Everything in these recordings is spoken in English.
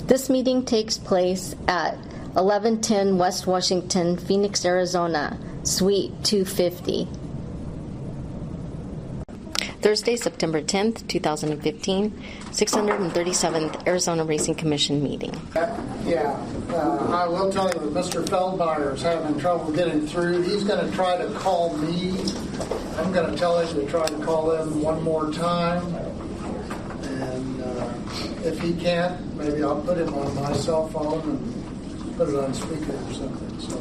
This meeting takes place at 1110 West Washington, Phoenix, Arizona, Suite 250. Thursday, September 10th, 2015, 637th Arizona Racing Commission meeting. I will tell you that Mr. Feldmeyer is having trouble getting through. He's going to try to call me. I'm going to tell him to try to call in one more time. And if he can't, maybe I'll put him on my cell phone and put it on speaker or something. So.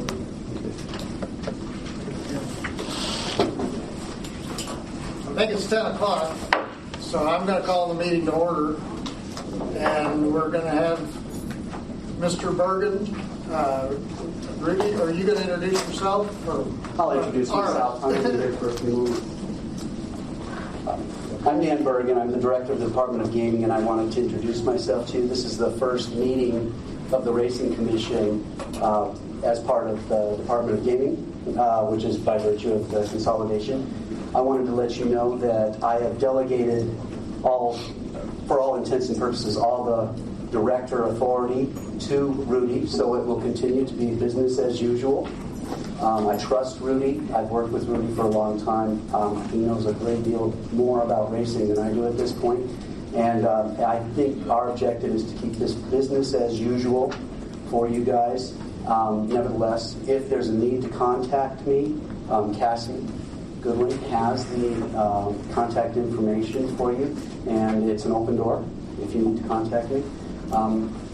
I think it's 10 o'clock, so I'm going to call the meeting to order, and we're going to have Mr. Bergen. Rudy, are you going to introduce yourself? Or? I'll introduce myself. I'm going to be here for a few minutes. I'm Dan Bergen. I'm the Director of the Department of Gaming, and I wanted to introduce myself to you. This is the first meeting of the Racing Commission as part of the Department of Gaming, which is by virtue of the consolidation. I wanted to let you know that I have delegated for all intents and purposes, all the director authority to Rudy, so it will continue to be business as usual. I trust Rudy. I've worked with Rudy for a long time. He knows a great deal more about racing than I do at this point. And I think our objective is to keep this business as usual for you guys. Nevertheless, if there's a need to contact me, Cassie Goodwin has the contact information for you, and it's an open door if you need to contact me.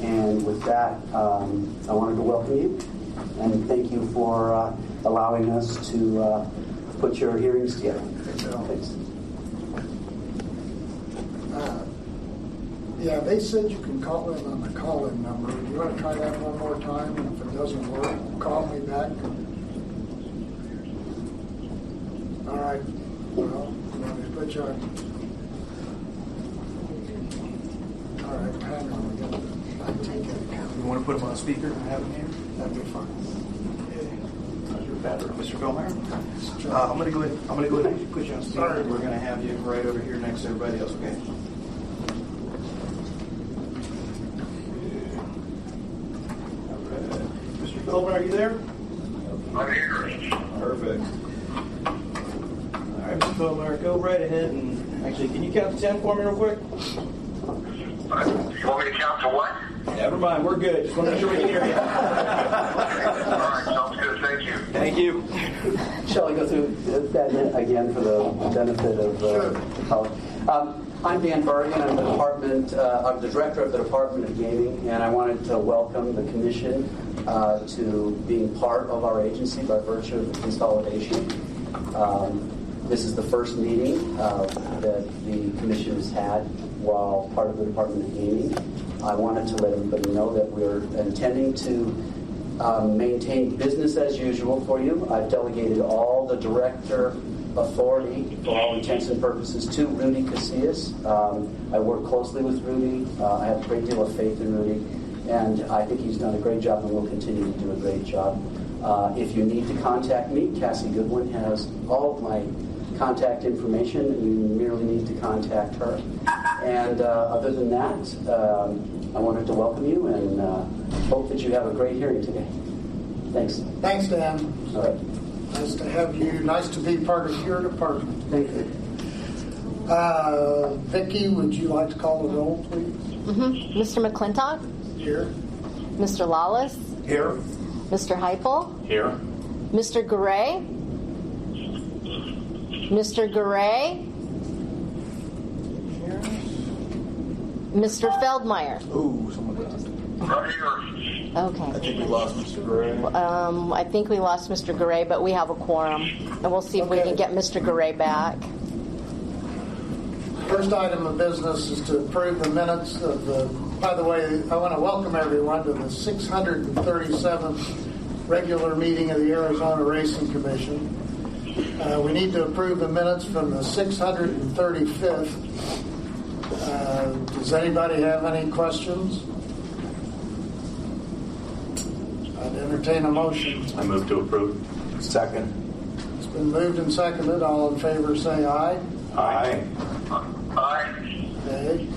And with that, I wanted to welcome you and thank you for allowing us to put your hearings together. Thanks. They said you can call in on the call-in number. Do you want to try that one more time? And if it doesn't work, call me back. All right. Well, let me put you on. All right, hang on. You want to put him on speaker and have him here? That'd be fine. You're better, Mr. Feldmeyer. I'm going to go ahead and put you on speaker. Sorry. We're going to have you right over here next to everybody else, okay? Mr. Feldmeyer, are you there? I'm here. Perfect. All right, Mr. Feldmeyer, go right ahead and actually, can you count to 10 for me real quick? You want me to count to what? Never mind, we're good. Just want to make sure we can hear you. All right, sounds good. Thank you. Thank you. Shall I go through that again for the benefit of the college? I'm Dan Bergen. I'm I'm the Director of the Department of Gaming, and I wanted to welcome the Commission to being part of our agency by virtue of the consolidation. This is the first meeting that the Commission has had while part of the Department of Gaming. I wanted to let everybody know that we're intending to maintain business as usual for you. I've delegated all the director authority for all intents and purposes to Rudy Casillas. I work closely with Rudy. I have a great deal of faith in Rudy, and I think he's done a great job and will continue to do a great job. If you need to contact me, Cassie Goodwin has all of my contact information. You merely need to contact her. And other than that, I wanted to welcome you and hope that you have a great hearing today. Thanks. Thanks, Dan. All right. Nice to have you. Nice to be part of your department. Thank you. Vicki, would you like to call the roll, please? Mm-hmm. Mr. McClintock? Here. Mr. Lawless? Here. Mr. Heupel? Here. Mr. Garay? Mr. Garay? Mr. Feldmeyer? Ooh, someone does. Right here. Okay. I think we lost Mr. Gray. I think we lost Mr. Garay, but we have a quorum. And we'll see if we can get Mr. Garay back. First item of business is to approve the minutes of the... By the way, I want to welcome everyone to the 637th regular meeting of the Arizona Racing Commission. We need to approve the minutes from the 635th. Does anybody have any questions? I'd entertain a motion. I move to approve. Second. It's been moved and seconded. All in favor say aye. Aye. Aye. Nay.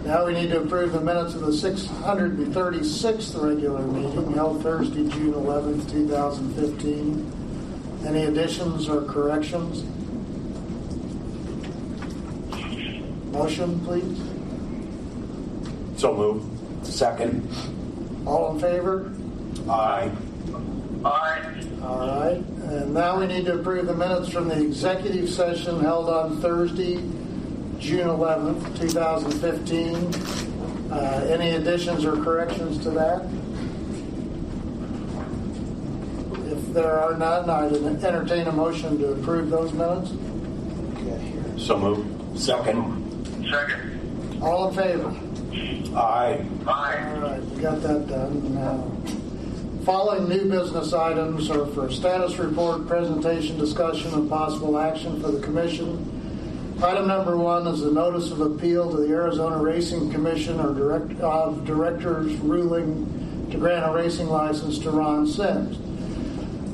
Now we need to approve the minutes of the 636th regular meeting held Thursday, June 11th, 2015. Any additions or corrections? Motion, please. So moved. Second. All in favor? Aye. Aye. All right. And now we need to approve the minutes from the executive session held on Thursday, June 11th, 2015. Any additions or corrections to that? If there are none, I would entertain a motion to approve those minutes. So moved. Second. Second. All in favor? Aye. Aye. All right, we got that done. Now, following new business items are for status report, presentation, discussion, and possible action for the commission. Item number 1 is a notice of appeal to the Arizona Racing Commission or director's ruling to grant a racing license to Ron Sims.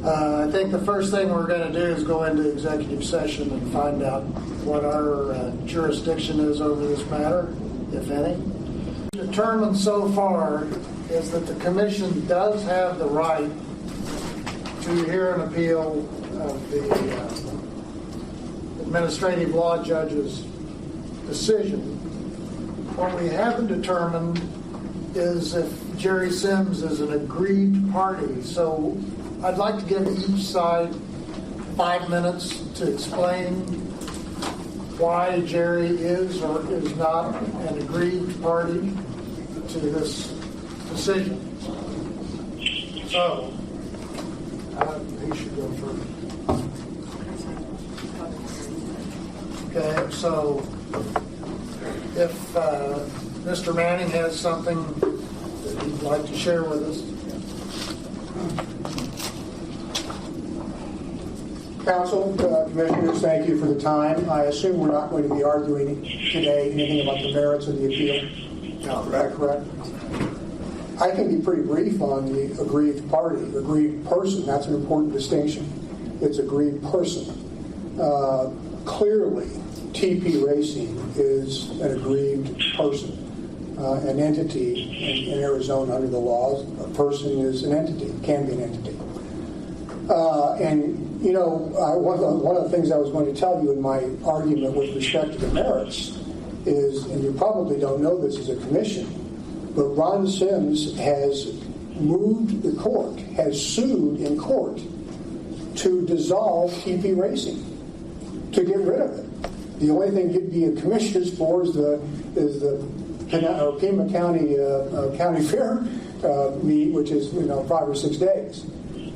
I think the first thing we're going to do is go into executive session and find out what our jurisdiction is over this matter, if any. Determined so far is that the commission does have the right to hear an appeal of the administrative law judge's decision. What we haven't determined is if Jerry Sims is an aggrieved party. So I'd like to give each side 5 minutes to explain why Jerry is or is not an aggrieved party to this decision. So, he should go first. Okay, so if Mr. Manning has something that he'd like to share with us. Council, Commissioners, thank you for the time. I assume we're not going to be arguing today anything about the merits of the appeal. No, Is that correct? I can be pretty brief on the aggrieved party, aggrieved person. That's an important distinction. It's aggrieved person. Clearly, TP Racing is an aggrieved person, an entity in Arizona under the laws. A person is an entity, can be an entity. And you know, one of the things I was going to tell you in my argument with respect to the merits is, and you probably don't know this as a commission, but Ron Sims has moved the court, has sued in court to dissolve TP Racing, to get rid of it. The only thing you'd be a commissioners for is the Pima County County Fair meet, which is 5 or 6 days.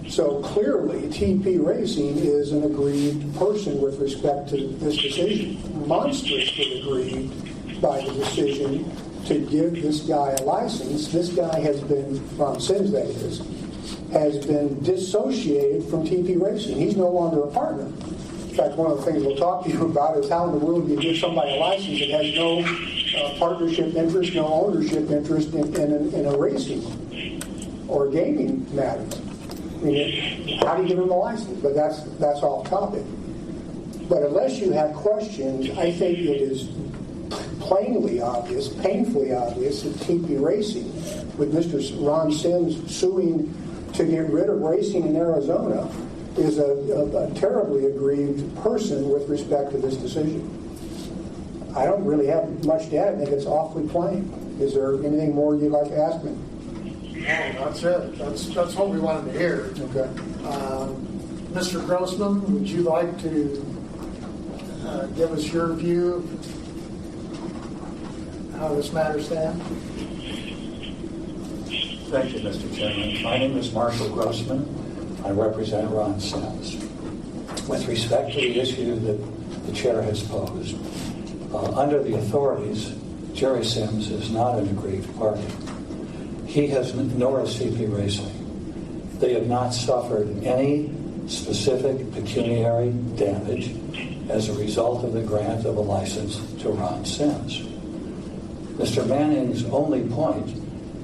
So clearly, TP Racing is an aggrieved person with respect to this decision. Monstrously aggrieved by the decision to give this guy a license. This guy has been, Ron Sims that is, has been dissociated from TP Racing. He's no longer a partner. In fact, one of the things we'll talk to you about is how in the world do you give somebody a license that has no partnership interest, no ownership interest in a racing or gaming matter. I mean, how do you give them a license? But that's off topic. But unless you have questions, I think it is plainly obvious, painfully obvious that TP Racing, with Mr. Ron Sims suing to get rid of racing in Arizona, is a terribly aggrieved person with respect to this decision. I don't really have much to add. I think it's awfully plain. Is there anything more you'd like to ask me? No, that's it. That's what we wanted to hear. Okay. Mr. Grossman, would you like to give us your view of how this matter stands? Thank you, Mr. Chairman. My name is Marshall Grossman. I represent Ron Sims. With respect to the issue that the chair has posed, under the authorities, Jerry Sims is not an aggrieved party. He has, nor is CP Racing. They have not suffered any specific pecuniary damage as a result of the grant of a license to Ron Sims. Mr. Manning's only point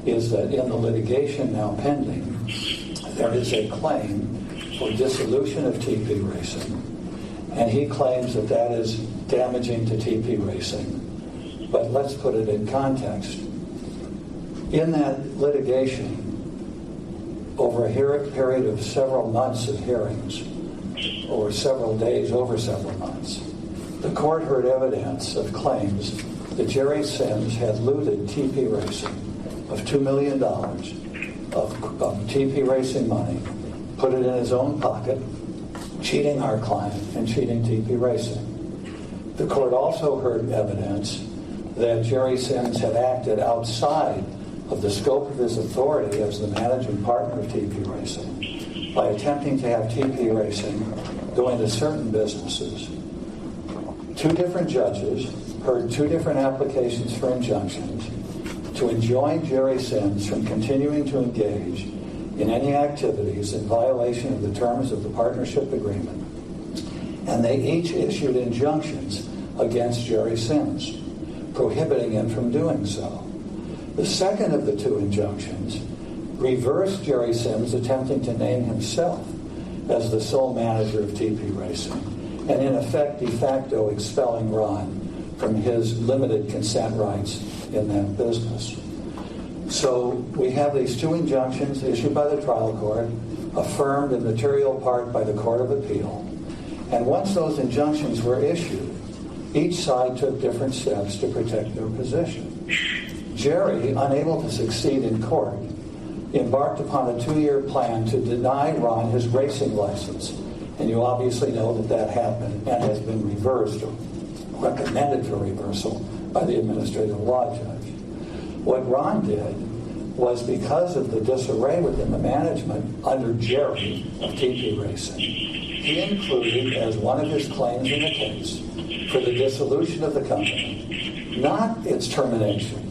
is that in the litigation now pending, there is a claim for dissolution of TP Racing, and he claims that that is damaging to TP Racing. but let's put it in context. In that litigation, over a period of several months of hearings, or several days over several months, the court heard evidence of claims that Jerry Sims had looted TP Racing of $2 million of TP Racing money, put it in his own pocket, cheating our client and cheating TP Racing. The court also heard evidence that Jerry Sims had acted outside of the scope of his authority as the managing partner of TP Racing by attempting to have TP Racing go into certain businesses. Two different judges heard two different applications for injunctions to enjoin Jerry Sims from continuing to engage in any activities in violation of the terms of the partnership agreement. And they each issued injunctions against Jerry Sims, prohibiting him from doing so. The second of the two injunctions reversed Jerry Sims attempting to name himself as the sole manager of TP Racing, and in effect de facto expelling Ron from his limited consent rights in that business. So we have these two injunctions issued by the trial court, affirmed in material part by the Court of Appeal. And once those injunctions were issued, each side took different steps to protect their position. Jerry, unable to succeed in court, embarked upon a 2-year plan to deny Ron his racing license. And you obviously know that happened and has been reversed or recommended for reversal by the administrative law judge. What Ron did was, because of the disarray within the management under Jerry of TP Racing, he included as one of his claims in the case for the dissolution of the company, not its termination,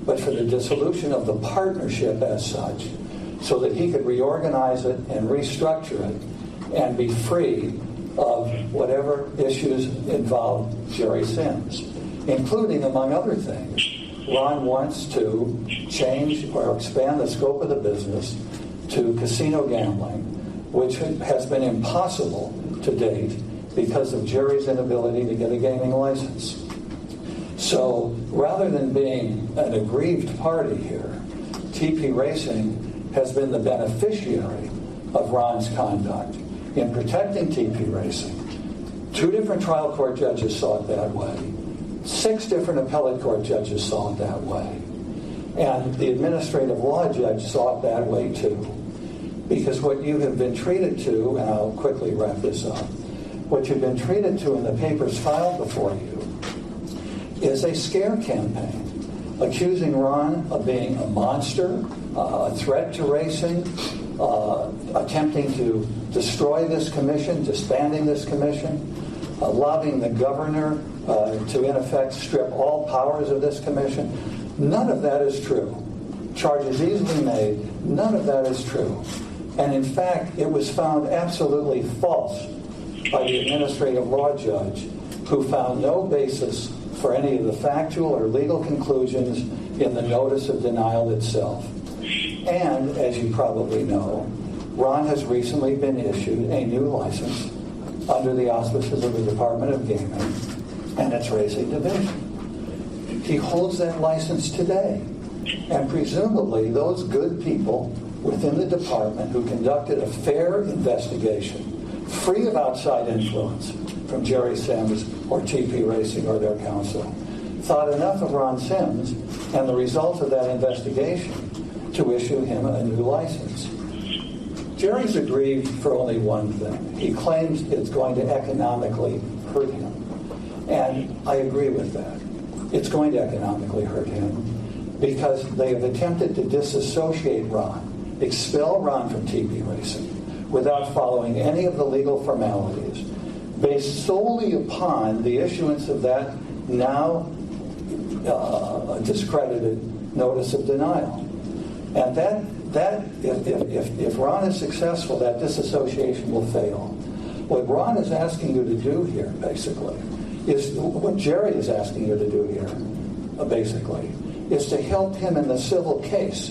but for the dissolution of the partnership as such, so that he could reorganize it and restructure it and be free of whatever issues involved Jerry Sims, including, among other things, Ron wants to change or expand the scope of the business to casino gambling, which has been impossible to date because of Jerry's inability to get a gaming license. So rather than being an aggrieved party here, TP Racing has been the beneficiary of Ron's conduct in protecting TP Racing. 2 different trial court judges saw it that way. 6 different appellate court judges saw it that way. And the administrative law judge saw it that way too. Because what you have been treated to, and I'll quickly wrap this up, what you've been treated to in the papers filed before you is a scare campaign, accusing Ron of being a monster, a threat to racing, attempting to destroy this commission, disbanding this commission, lobbying the governor to, in effect, strip all powers of this commission. None of that is true. Charges easily made. None of that is true. And in fact, it was found absolutely false by the administrative law judge, who found no basis for any of the factual or legal conclusions in the notice of denial itself. And, as you probably know, Ron has recently been issued a new license under the auspices of the Department of Gaming and its racing division. He holds that license today. And presumably those good people within the department who conducted a fair investigation, free of outside influence from Jerry Sims or TP Racing or their counsel, thought enough of Ron Sims and the results of that investigation to issue him a new license. Jerry's aggrieved for only one thing. He claims it's going to economically hurt him. And I agree with that. It's going to economically hurt him because they have attempted to disassociate Ron, expel Ron from TP Racing without following any of the legal formalities, based solely upon the issuance of that now discredited notice of denial. And that if Ron is successful, that disassociation will fail. What Ron is asking you to do here, basically, is what Jerry is asking you to do here, basically, is to help him in the civil case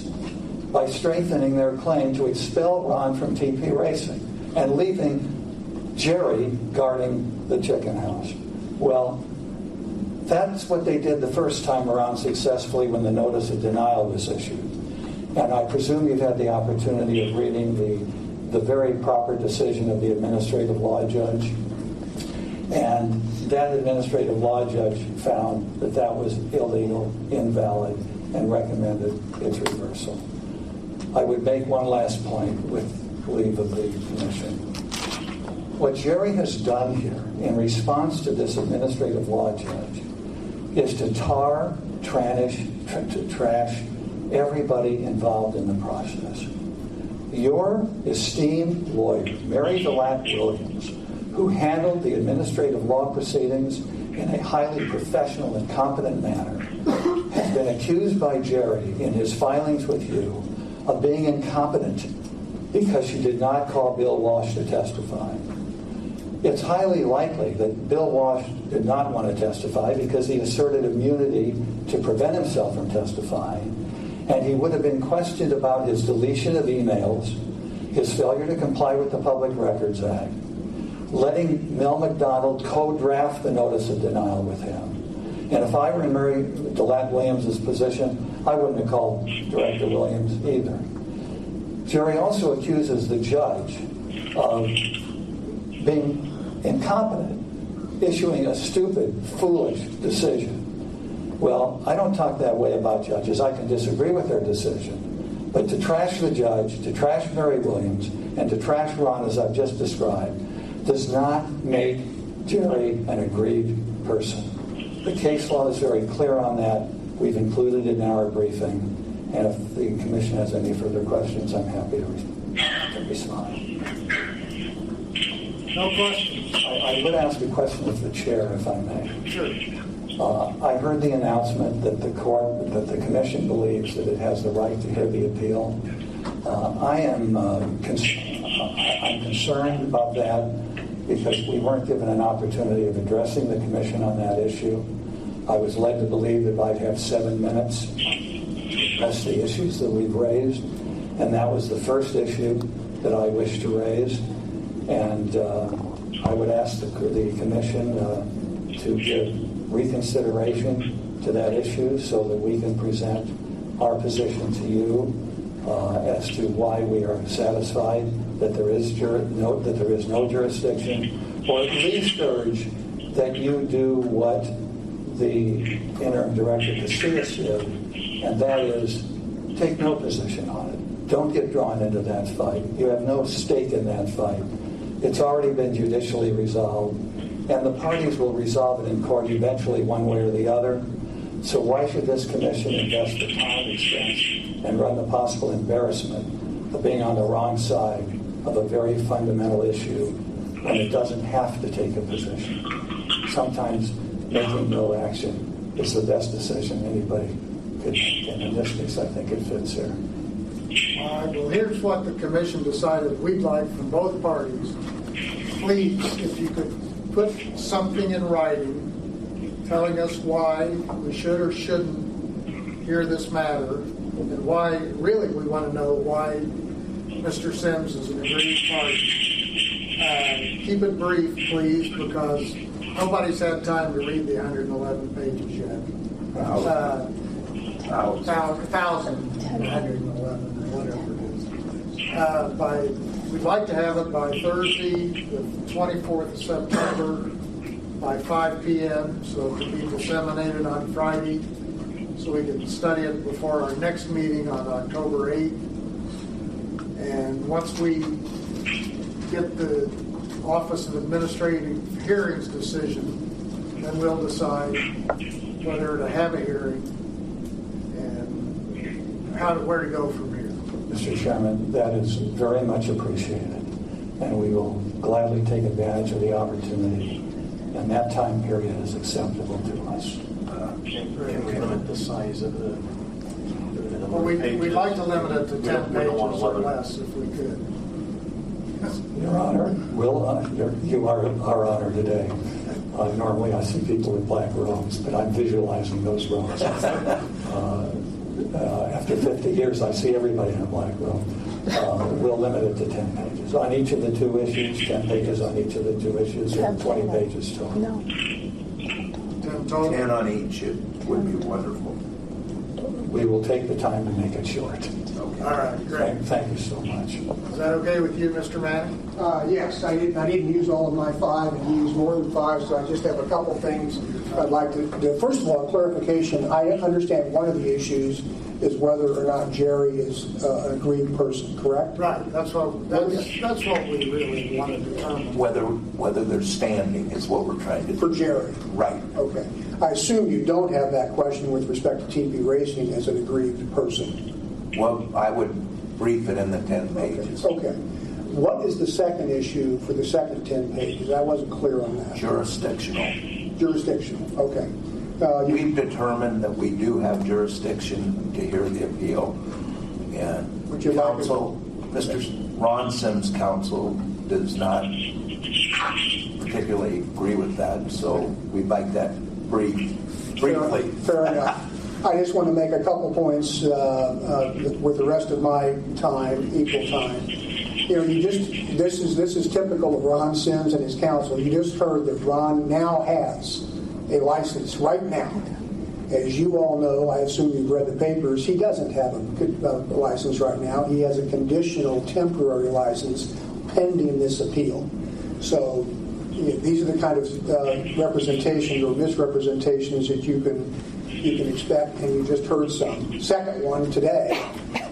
by strengthening their claim to expel Ron from TP Racing and leaving Jerry guarding the chicken house. Well, That's what they did the first time around successfully when the notice of denial was issued. And I presume you've had the opportunity of reading the very proper decision of the administrative law judge. And that administrative law judge found that that was illegal, invalid, and recommended its reversal. I would make one last point with leave of the commission. What Jerry has done here in response to this administrative law judge is to trash everybody involved in the process. Your esteemed lawyer, Mary Delatt Williams, who handled the administrative law proceedings in a highly professional and competent manner, has been accused by Jerry in his filings with you of being incompetent because she did not call Bill Walsh to testify. It's highly likely that Bill Walsh did not want to testify because he asserted immunity to prevent himself from testifying, and he would have been questioned about his deletion of emails, his failure to comply with the Public Records Act, letting Mel McDonald co-draft the notice of denial with him. And if I were in Mary Delatt Williams' position, I wouldn't have called Director Williams either. Jerry also accuses the judge of being incompetent, issuing a stupid, foolish decision. Well, I don't talk that way about judges. I can disagree with their decision. But to trash the judge, to trash Mary Williams, and to trash Ron, as I've just described, does not make Jerry an aggrieved person. The case law is very clear on that. We've included it in our briefing. And if the commission has any further questions, I'm happy to respond. No questions. I would ask a question of the chair, if I may. Sure. I heard the announcement that the commission believes that it has the right to hear the appeal. I'm concerned about that because we weren't given an opportunity of addressing the commission on that issue. I was led to believe that I'd have 7 minutes to address the issues that we've raised, and that was the first issue that I wish to raise. And I would ask the commission to give reconsideration to that issue so that we can present our position to you as to why we are satisfied that there is no jurisdiction, or at least urge that you do what the interim director Casillas did, and that is take no position on it. Don't get drawn into that fight. You have no stake in that fight. It's already been judicially resolved, and the parties will resolve it in court eventually one way or the other. So why should this commission invest the time, expense, and run the possible embarrassment of being on the wrong side of a very fundamental issue when it doesn't have to take a position? Sometimes making no action is the best decision anybody could make, and in this case I think it fits here. All right, well, here's what the commission decided we'd like from both parties. Please, if you could put something in writing telling us why we should or shouldn't hear this matter, and why, really, we want to know why Mr. Sims is an aggrieved party. Keep it brief, please, because nobody's had time to read the 111 pages yet. 1,111, whatever it is. We'd like to have it by Thursday, the 24th of September, by 5 p.m., so it can be disseminated on Friday, so we can study it before our next meeting on October 8th. And once we get the Office of Administrative Hearings decision, then we'll decide whether to have a hearing and where to go from here. Mr. Chairman, that is very much appreciated, and we will gladly take advantage of the opportunity, and that time period is acceptable to us. Can we limit the size of the Well, we'd like to limit it to 10 pages or less if we could. Your Honor, you are our honor today. Normally I see people with black robes, but I'm visualizing those robes. After 50 years, I see everybody in a black robe. We'll limit it to 10 pages. On each of the two issues, 10 pages on each of the two issues, or 20 pages total. No. 10 total? 10 on each, it would be wonderful. We will take the time to make it short. All right, great. Thank you so much. Is that okay with you, Mr. Manning? Yes, I didn't use all of my 5, and he used more than 5, so I just have a couple things I'd like to do. First of all, clarification. I understand one of the issues is whether or not Jerry is an aggrieved person, correct? Right, that's what we really want to determine. Whether they're standing is what we're trying to do. For Jerry. Right. Okay. I assume you don't have that question with respect to TP Racing as an aggrieved person. Well, I would brief it in the 10 pages. Okay. What is the second issue for the second 10 pages? I wasn't clear on that. Jurisdictional. Jurisdictional. Okay. We've determined that we do have jurisdiction to hear the appeal. And Would you like counsel, Mr. Ron Sims' counsel does not particularly agree with that, so we'd like that briefly. Fair enough. I just want to make a couple points with the rest of my time, equal time. This is typical of Ron Sims and his counsel. You just heard that Ron now has a license right now. As you all know, I assume you've read the papers, he doesn't have a license right now. He has a conditional temporary license pending this appeal. So these are the kind of representations or misrepresentations that you can expect, and you just heard some. Second one today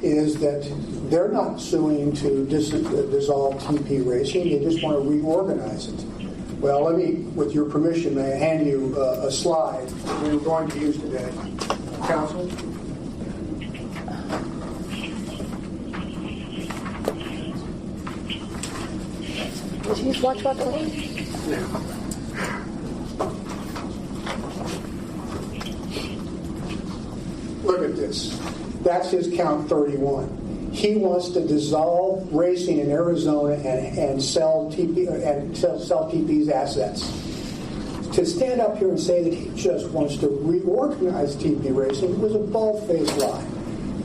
is that they're not suing to dissolve TP Racing. They just want to reorganize it. Well, let me, with your permission, may I hand you a slide that we're going to use today. Counsel? Did you watch what? Look at this. That's his count 31. He wants to dissolve racing in Arizona and sell TP's assets. To stand up here and say that he just wants to reorganize TP Racing was a bald-faced lie.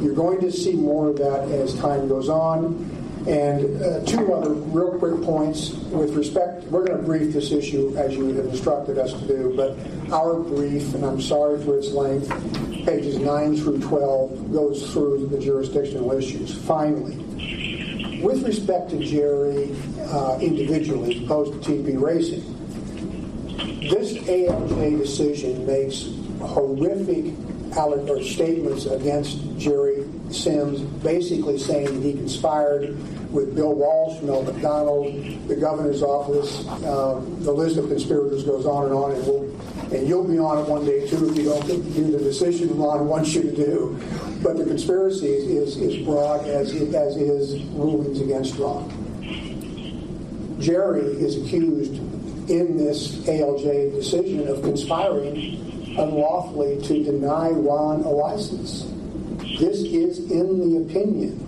You're going to see more of that as time goes on. And two other real quick points with respect. We're going to brief this issue as you have instructed us to do, but our brief, and I'm sorry for its length, pages 9 through 12 goes through the jurisdictional issues. Finally, with respect to Jerry individually as opposed to TP Racing, this ALJ decision makes horrific statements against Jerry Sims, basically saying that he conspired with Bill Walsh, Mel McDonald, the governor's office. The list of conspirators goes on, and you'll be on it one day too if you don't do the decision Ron wants you to do. But the conspiracy is broad as is rulings against Ron. Jerry is accused in this ALJ decision of conspiring unlawfully to deny Ron a license. This is in the opinion.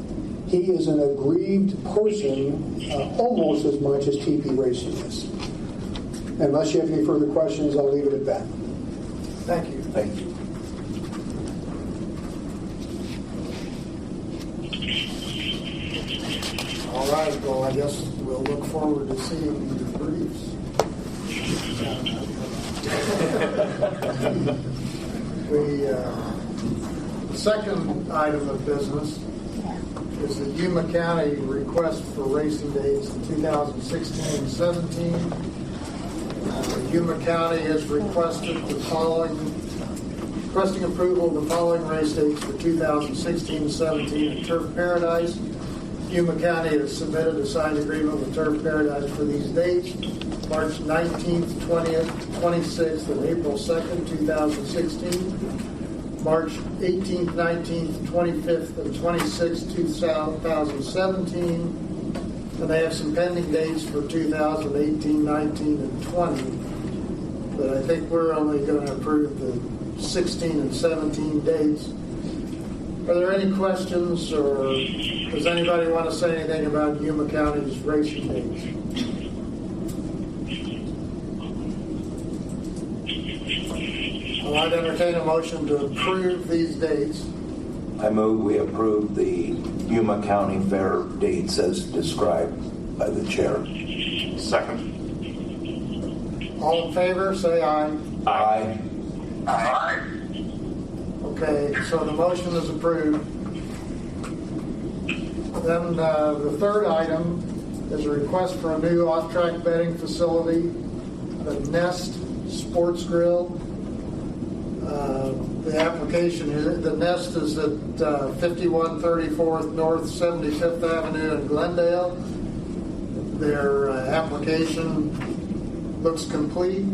He is an aggrieved person almost as much as TP Racing is. Unless you have any further questions, I'll leave it at that. Thank you. Thank you. All right, well, I guess we'll look forward to seeing the briefs. The second item of business is the Yuma County request for racing dates in 2016 and 17. Yuma County has requesting approval of the following race dates for 2016 and 17 at Turf Paradise. Yuma County has submitted a signed agreement with Turf Paradise for these dates: March 19th, 20th, 26th, and April 2nd, 2016. March 18th, 19th, 25th, and 26th, 2017. And they have some pending dates for 2018, 19, and 20. But I think we're only going to approve the 16 and 17 dates. Are there any questions, or does anybody want to say anything about Yuma County's racing dates? Well, I'd entertain a motion to approve these dates. I move we approve the Yuma County Fair dates as described by the chair. Second. All in favor, say aye. Aye. Aye. Okay, so the motion is approved. Then the third item is a request for a new off-track betting facility, the Nest Sports Grill. The application here, the Nest is at 5134th North 75th Avenue in Glendale. Their application looks complete.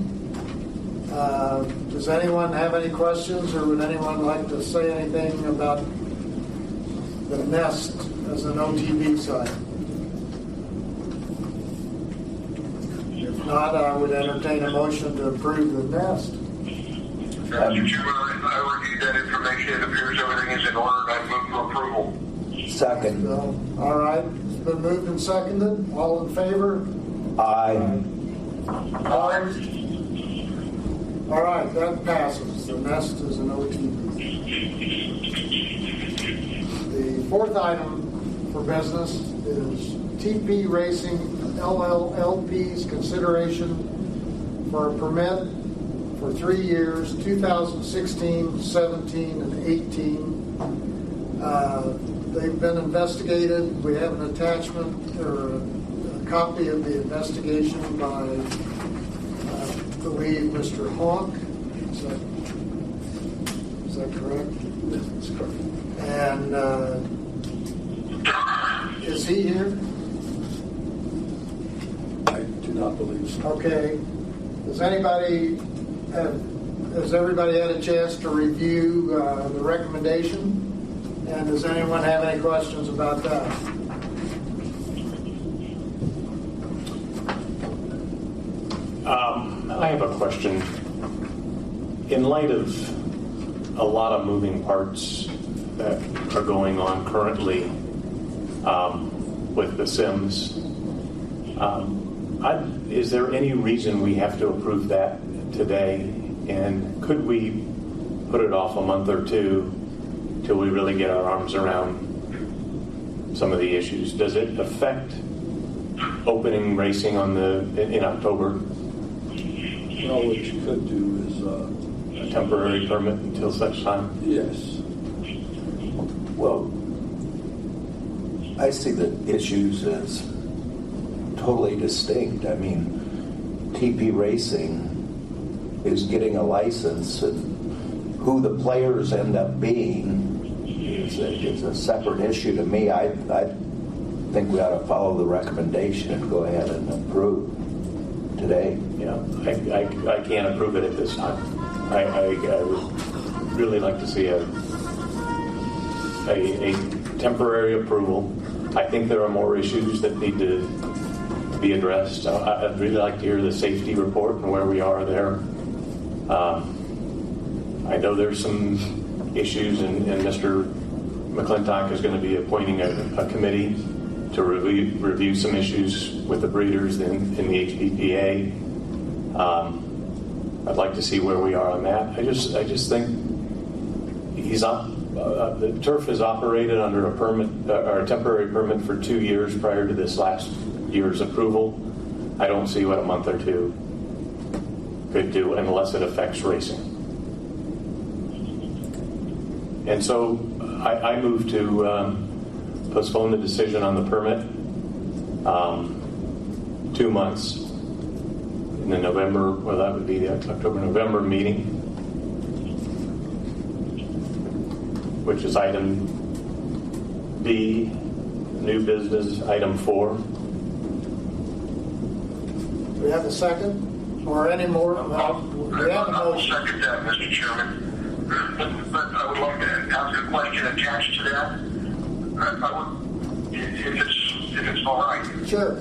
Does anyone have any questions, or would anyone like to say anything about the Nest as an OTB site? If not, I would entertain a motion to approve the Nest. Mr. Chairman, I reviewed that information. It appears everything is in order, and I move for approval. Second. So, all right, it's been moved and seconded. All in favor? Aye. Opposed? All right, that passes. The Nest is an OTB. The fourth item for business is TP Racing LLLP's consideration for a permit for 3 years, 2016, 17, and 18. They've been investigated. We have an attachment or a copy of the investigation by, I believe, Mr. Hawk. Is that correct? That's correct. And is he here? I do not believe so. Okay. Has everybody had a chance to review the recommendation? And does anyone have any questions about that? I have a question. In light of a lot of moving parts that are going on currently with the Sims, is there any reason we have to approve that today? And could we put it off a month or two till we really get our arms around some of the issues? Does it affect opening racing in October? Well, what you could do is A temporary permit until such time? yes. Well, I see the issues as totally distinct. I mean, TP Racing is getting a license, and who the players end up being is a separate issue to me. I think we ought to follow the recommendation and go ahead and approve today. Yeah, I can't approve it at this time. I would really like to see a temporary approval. I think there are more issues that need to be addressed. I'd really like to hear the safety report and where we are there. I know there's some issues, and Mr. McClintock is going to be appointing a committee to review some issues with the breeders in the HPPA. I'd like to see where we are on that. I just think the turf has operated under a permit or a temporary permit for 2 years prior to this last year's approval. I don't see what a month or two could do unless it affects racing. And so I move to postpone the decision on the permit 2 months in the November, well, that would be the October-November meeting, which is item B, new business, item 4. Do we have a second? Or any more? We have a I'll motion. second that, Mr. Chairman. But I would like to ask a question attached to that. I would, if it's all right. Sure.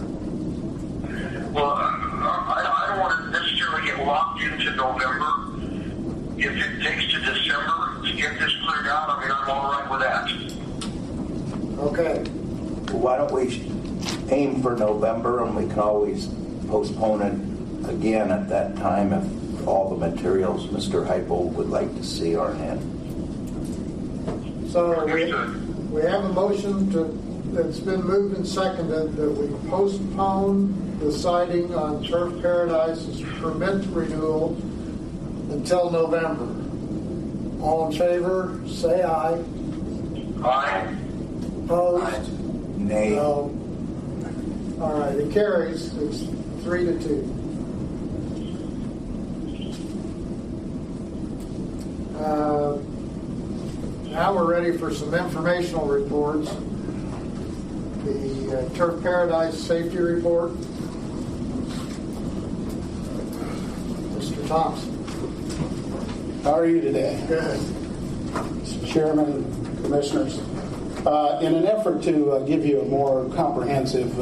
Well, I don't want to necessarily get locked into November. If it takes to December to get this cleared out, I mean, I'm all right with that. Okay. Why don't we aim for November, and we can always postpone it again at that time if all the materials Mr. Heupel would like to see are in. So we have a motion that's been moved and seconded that we postpone deciding on Turf Paradise's permit renewal until November. All in favor, say aye. Aye. Opposed? Nay. No. All right, it carries. It's 3-2. Now we're ready for some informational reports. The Turf Paradise Safety Report. Mr. Thompson. How are you today? Good. Mr. Chairman, Commissioners. In an effort to give you a more comprehensive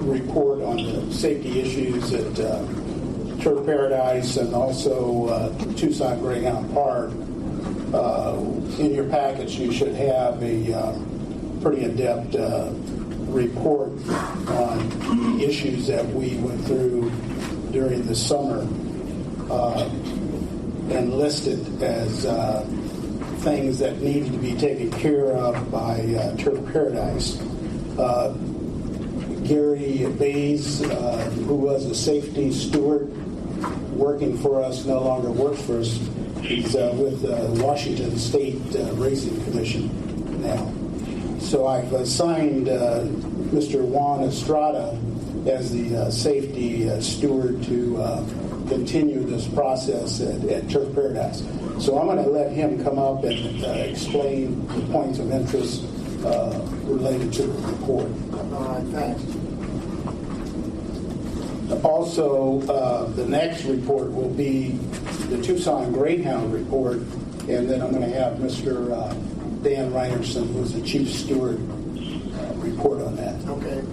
report on the safety issues at Turf Paradise and also Tucson Greyhound Park, in your package you should have a pretty in-depth report on the issues that we went through during the summer and listed as things that needed to be taken care of by Turf Paradise. Gary Bays, who was a safety steward working for us, no longer works for us. He's with the Washington State Racing Commission now. So I've assigned Mr. Juan Estrada as the safety steward to continue this process at Turf Paradise. So I'm going to let him come up and explain the points of interest related to the report. All right, thanks. Also, the next report will be the Tucson Greyhound report, and then I'm going to have Mr. Dan Reinerson, who's the chief steward, report on that. Okay.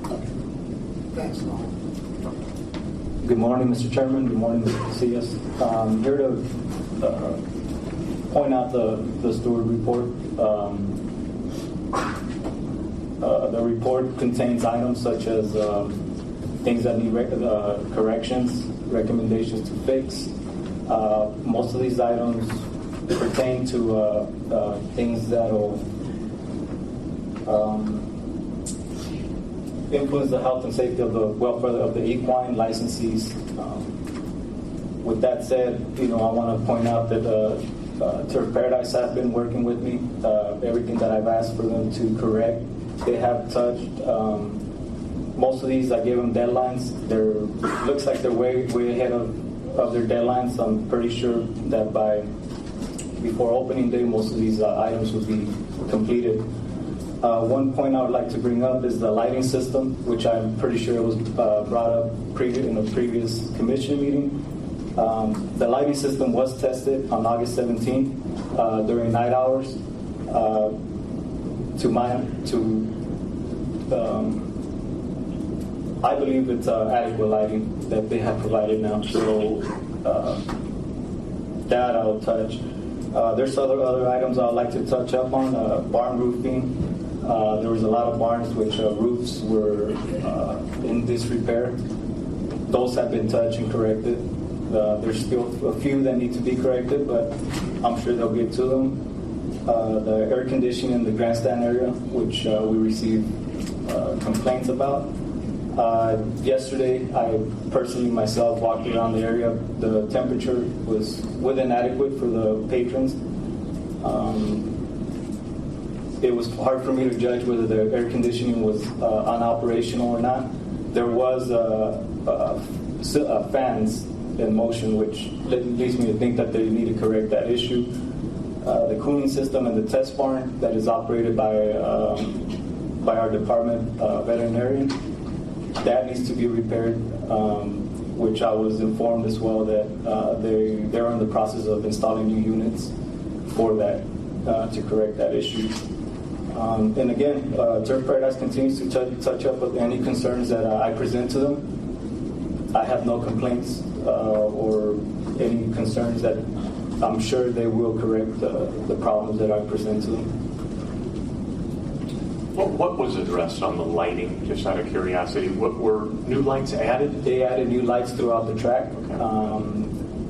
Thanks, Noel. Good morning, Mr. Chairman. Good morning, Mr. Casillas. I'm here to point out the steward report. The report contains items such as things that need corrections, recommendations to fix. Most of these items pertain to things that will influence the health and safety of the welfare of the equine licensees. With that said, I want to point out that Turf Paradise have been working with me. Everything that I've asked for them to correct, they have touched. Most of these, I gave them deadlines. Looks like they're way ahead of their deadlines. I'm pretty sure that before opening day, most of these items will be completed. One point I would like to bring up is the lighting system, which I'm pretty sure was brought up in a previous commission meeting. The lighting system was tested on August 17th during night hours. I believe it's adequate lighting that they have provided now. So that I'll touch. There's other items I would like to touch up on. Barn roofing. There was a lot of barns which roofs were in disrepair. Those have been touched and corrected. There's still a few that need to be corrected, but I'm sure they'll get to them. The air conditioning in the grandstand area, which we received complaints about. Yesterday, I personally myself walked around the area. The temperature was within adequate for the patrons. It was hard for me to judge whether the air conditioning was unoperational or not. There was fans in motion, which leads me to think that they need to correct that issue. The cooling system in the test barn that is operated by our department veterinarian, that needs to be repaired, which I was informed as well that they're in the process of installing new units for that to correct that issue. And again, Turf Paradise continues to touch up with any concerns that I present to them. I have no complaints or any concerns that I'm sure they will correct the problems that I present to them. What was addressed on the lighting, just out of curiosity? What were new lights added? They added new lights throughout the track,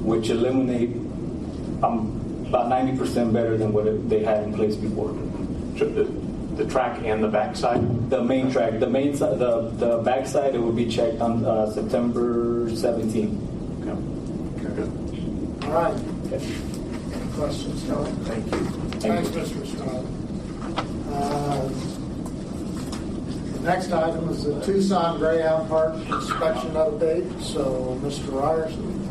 which eliminate about 90% better than what they had in place before. The track and the backside? The main track. The main side, the backside, it will be checked on September 17th. Okay. Good. All right. questions, Kelly? Thank you. Thanks, Mr. Stroud. The next item is the Tucson Greyhound Park inspection update. So, Mr. Ryerson.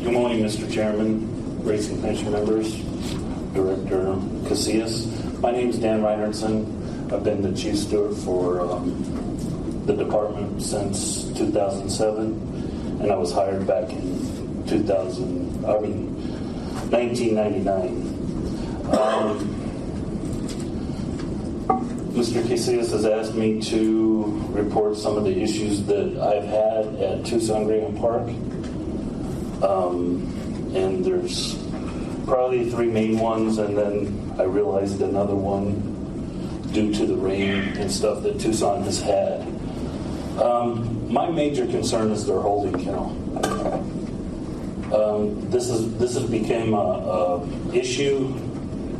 Good morning, Mr. Chairman, Racing Commission members, Director Casillas. My name is Dan Reinertson. I've been the Chief Steward for the department since 2007, and I was hired back in 1999. Mr. Casillas has asked me to report some of the issues that I've had at Tucson Greyhound Park. And there's probably three main ones, and then I realized another one due to the rain and stuff that Tucson has had. My major concern is their holding kennel. This has become a issue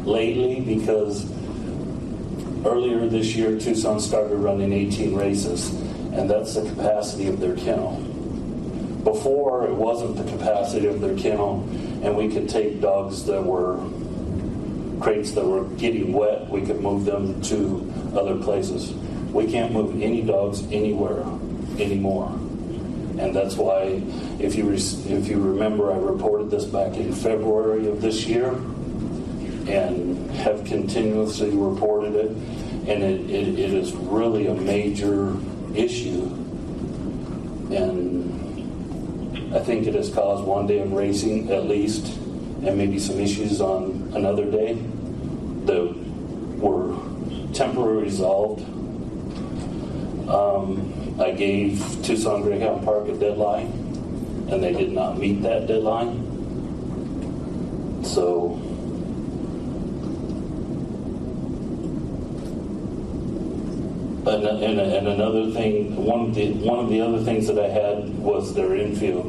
lately because earlier this year Tucson started running 18 races, and that's the capacity of their kennel. Before, it wasn't the capacity of their kennel, and we could take dogs that were crates that were getting wet, we could move them to other places. We can't move any dogs anywhere anymore. And that's why, if you remember, I reported this back in February of this year and have continuously reported it, and it is really a major issue. And I think it has caused one day of racing at least, and maybe some issues on another day that were temporarily resolved. I gave Tucson Greyhound Park a deadline, and they did not meet that deadline. So and another thing, one of the other things that I had was their infield.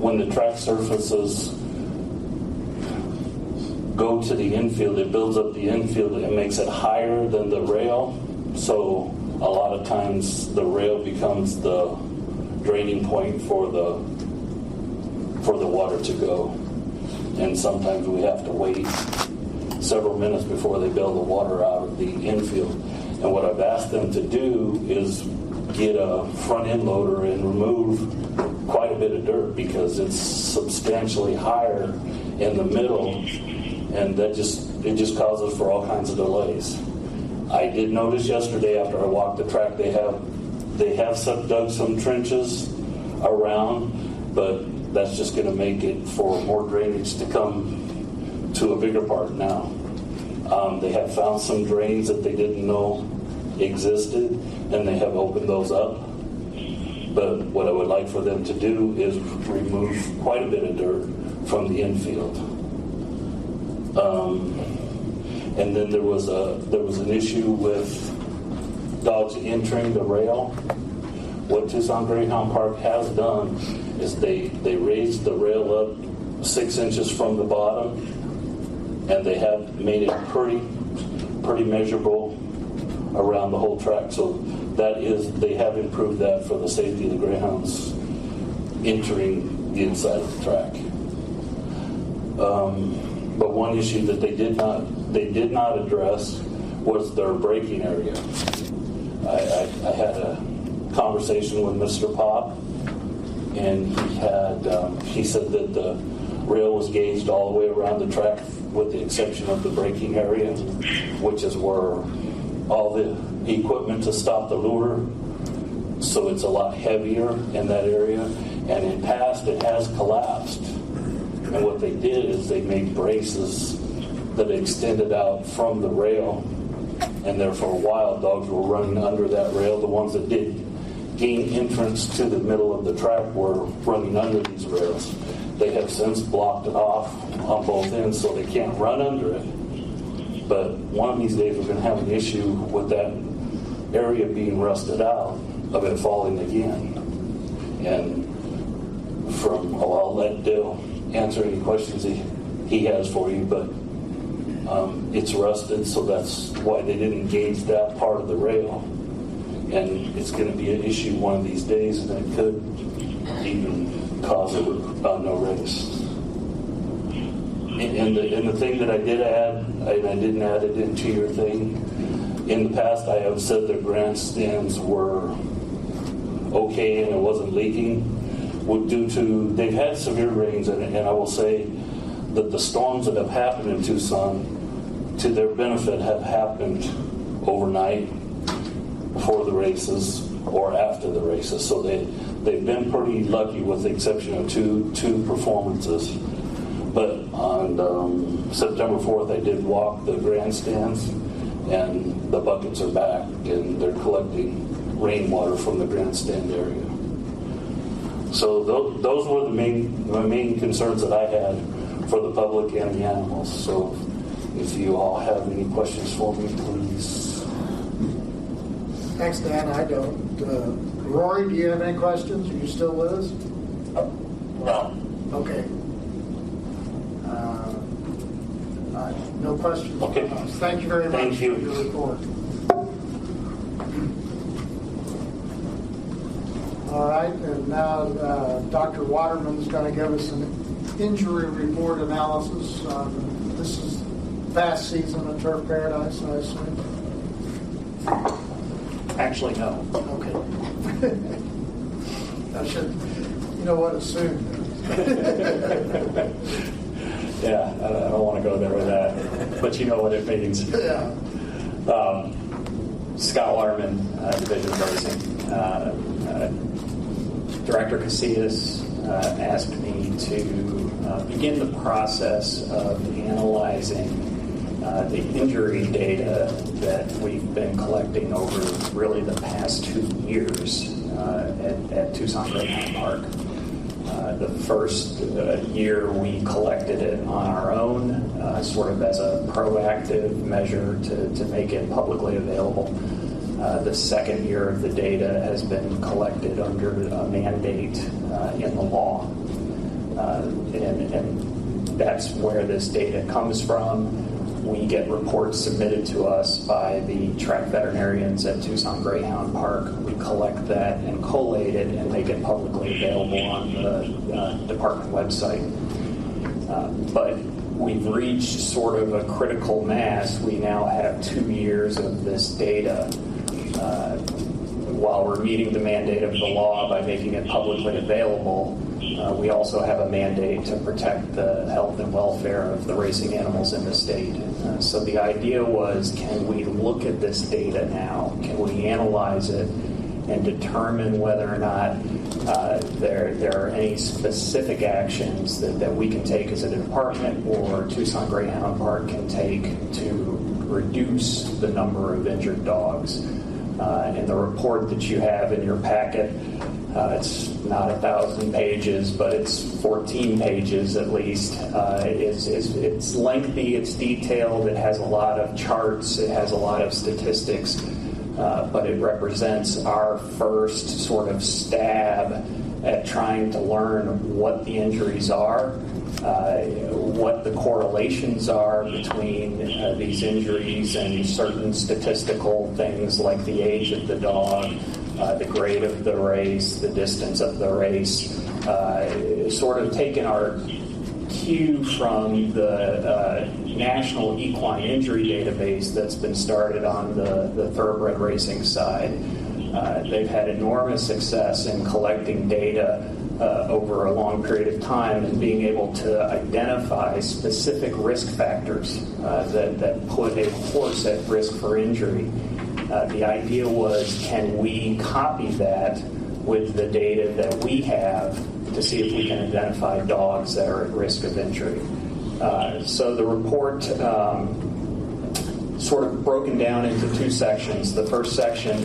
When the track surfaces go to the infield, it builds up the infield and makes it higher than the rail. So a lot of times the rail becomes the draining point for the water to go. And sometimes we have to wait several minutes before they bail the water out of the infield. And what I've asked them to do is get a front end loader and remove quite a bit of dirt because it's substantially higher in the middle, and it just causes for all kinds of delays. I did notice yesterday after I walked the track they have dug some trenches around, but that's just going to make it for more drainage to come to a bigger part now. They have found some drains that they didn't know existed, and they have opened those up. But what I would like for them to do is remove quite a bit of dirt from the infield. And then there was an issue with dogs entering the rail. What Tucson Greyhound Park has done is they raised the rail up 6 inches from the bottom, and they have made it pretty measurable around the whole track. So they have improved that for the safety of the greyhounds entering the inside of the track. But one issue that they did not address was their braking area. I had a conversation with Mr. Pop, and he said that the rail was gauged all the way around the track with the exception of the braking area, which is where all the equipment to stop the lure, so it's a lot heavier in that area, and in past it has collapsed. And what they did is they made braces that extended out from the rail, and there for a while dogs were running under that rail. The ones that did gain entrance to the middle of the track were running under these rails. They have since blocked it off on both ends so they can't run under it. But one of these days we're going to have an issue with that area being rusted out of it falling again. And I'll let Dale answer any questions he has for you, but It's rusted, so that's why they didn't gauge that part of the rail. And it's going to be an issue one of these days, and it could even cause a no race. And the thing that I did add, and I didn't add it into your thing, in the past I have said the grandstands were okay and it wasn't leaking. Due to, they've had severe rains, and I will say that the storms that have happened in Tucson, to their benefit, have happened overnight, before the races, or after the races. So they've been pretty lucky, with the exception of two performances. But on September 4th, I did walk the grandstands, and the buckets are back, and they're collecting rainwater from the grandstand area. So those were the main concerns that I had for the public and the animals. So if you all have any questions for me, please. Thanks, Dan. I don't. Rory, do you have any questions? Are you still with us? No. Okay. No questions. Okay. Thank you very much Thank you. for your report. All right, and now Dr. Waterman's going to give us an injury report analysis. This is fast season at Turf Paradise, I assume. Actually, no. Okay. I should, you know what, assume. Yeah, I don't want to go there with that, but you know what it means. Yeah. Scott Waterman, Division of Racing. Director Casillas asked me to begin the process of analyzing the injury data that we've been collecting over really the past 2 years at Tucson Greyhound Park. The first year we collected it on our own, sort of as a proactive measure to make it publicly available. The second year of the data has been collected under a mandate in the law. And that's where this data comes from. We get reports submitted to us by the track veterinarians at Tucson Greyhound Park. We collect that and collate it and make it publicly available on the department website. But we've reached sort of a critical mass. We now have 2 years of this data. While we're meeting the mandate of the law by making it publicly available, we also have a mandate to protect the health and welfare of the racing animals in the state. So the idea was, can we look at this data now? Can we analyze it and determine whether or not there are any specific actions that we can take as a department or Tucson Greyhound Park can take to reduce the number of injured dogs? In the report that you have in your packet, it's not 1,000 pages, but it's 14 pages at least. It's lengthy, it's detailed, it has a lot of charts, it has a lot of statistics, but it represents our first sort of stab at trying to learn what the injuries are, what the correlations are between these injuries and certain statistical things like the age of the dog, the grade of the race, the distance of the race, sort of taking our cue from the National Equine Injury Database that's been started on the thoroughbred racing side. They've had enormous success in collecting data over a long period of time and being able to identify specific risk factors that put a horse at risk for injury. The idea was, can we copy that with the data that we have to see if we can identify dogs that are at risk of injury? So the report sort of broken down into 2 sections. The first section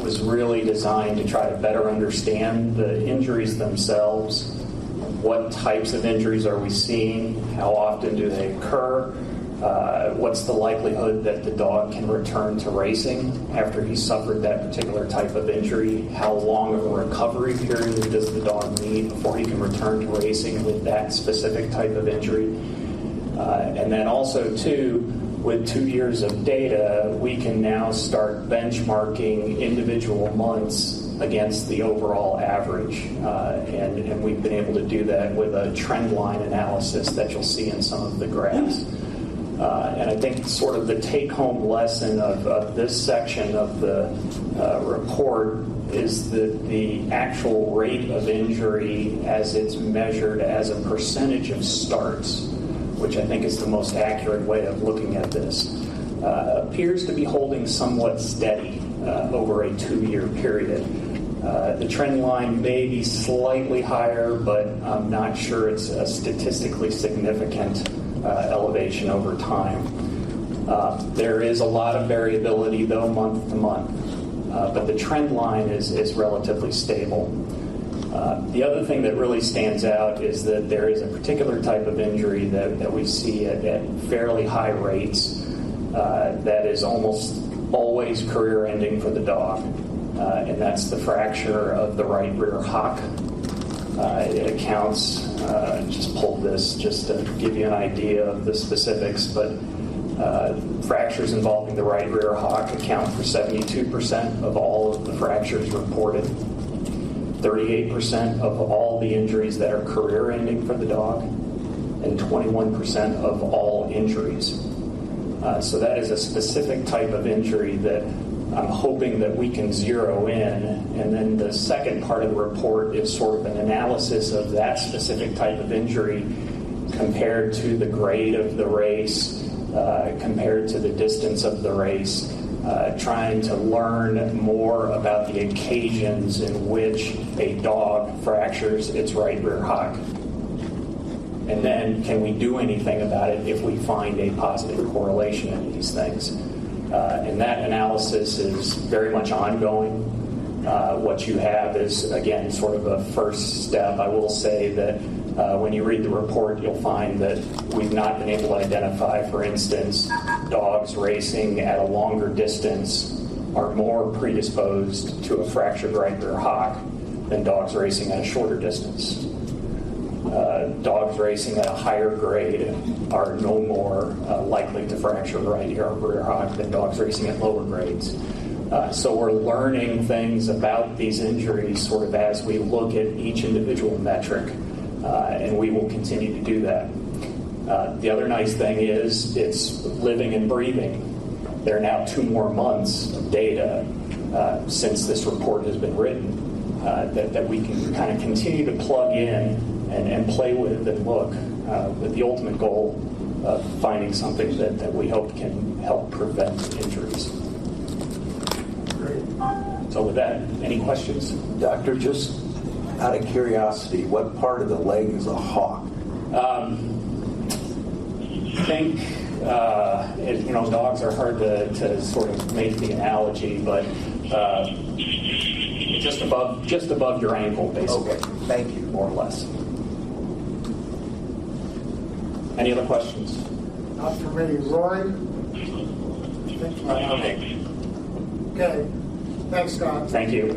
was really designed to try to better understand the injuries themselves. What types of injuries are we seeing? How often do they occur? What's the likelihood that the dog can return to racing after he suffered that particular type of injury? How long of a recovery period does the dog need before he can return to racing with that specific type of injury? And then also, too, with 2 years of data, we can now start benchmarking individual months against the overall average. And we've been able to do that with a trend line analysis that you'll see in some of the graphs. And I think sort of the take-home lesson of this section of the report is that the actual rate of injury as it's measured as a percentage of starts, which I think is the most accurate way of looking at this, appears to be holding somewhat steady over a 2-year period. The trend line may be slightly higher, but I'm not sure it's a statistically significant elevation over time. There is a lot of variability, though, month to month, but the trend line is relatively stable. The other thing that really stands out is that there is a particular type of injury that we see at fairly high rates that is almost always career-ending for the dog, and that's the fracture of the right rear hock. It accounts, just pulled this just to give you an idea of the specifics, but fractures involving the right rear hock account for 72% of all of the fractures reported, 38% of all the injuries that are career-ending for the dog, and 21% of all injuries. So that is a specific type of injury that I'm hoping that we can zero in, and then the second part of the report is sort of an analysis of that specific type of injury compared to the grade of the race, compared to the distance of the race, trying to learn more about the occasions in which a dog fractures its right rear hock. And then can we do anything about it if we find a positive correlation in these things? And that analysis is very much ongoing. What you have is, again, sort of a first step. I will say that when you read the report, you'll find that we've not been able to identify, for instance, dogs racing at a longer distance are more predisposed to a fractured right rear hock than dogs racing at a shorter distance. Dogs racing at a higher grade are no more likely to fracture right rear hock than dogs racing at lower grades. So we're learning things about these injuries sort of as we look at each individual metric, and we will continue to do that. The other nice thing is it's living and breathing. There are now 2 more months of data since this report has been written that we can kind of continue to plug in and play with and look with the ultimate goal of finding something that we hope can help prevent injuries. Great. So with that, any questions? Doctor, just out of curiosity, what part of the leg is a hawk? I think, dogs are hard to sort of make the analogy, but just above your ankle, basically. Okay, thank you. More or less. Any other questions? Not for me. Roy? Okay. Thanks, Scott. Thank you.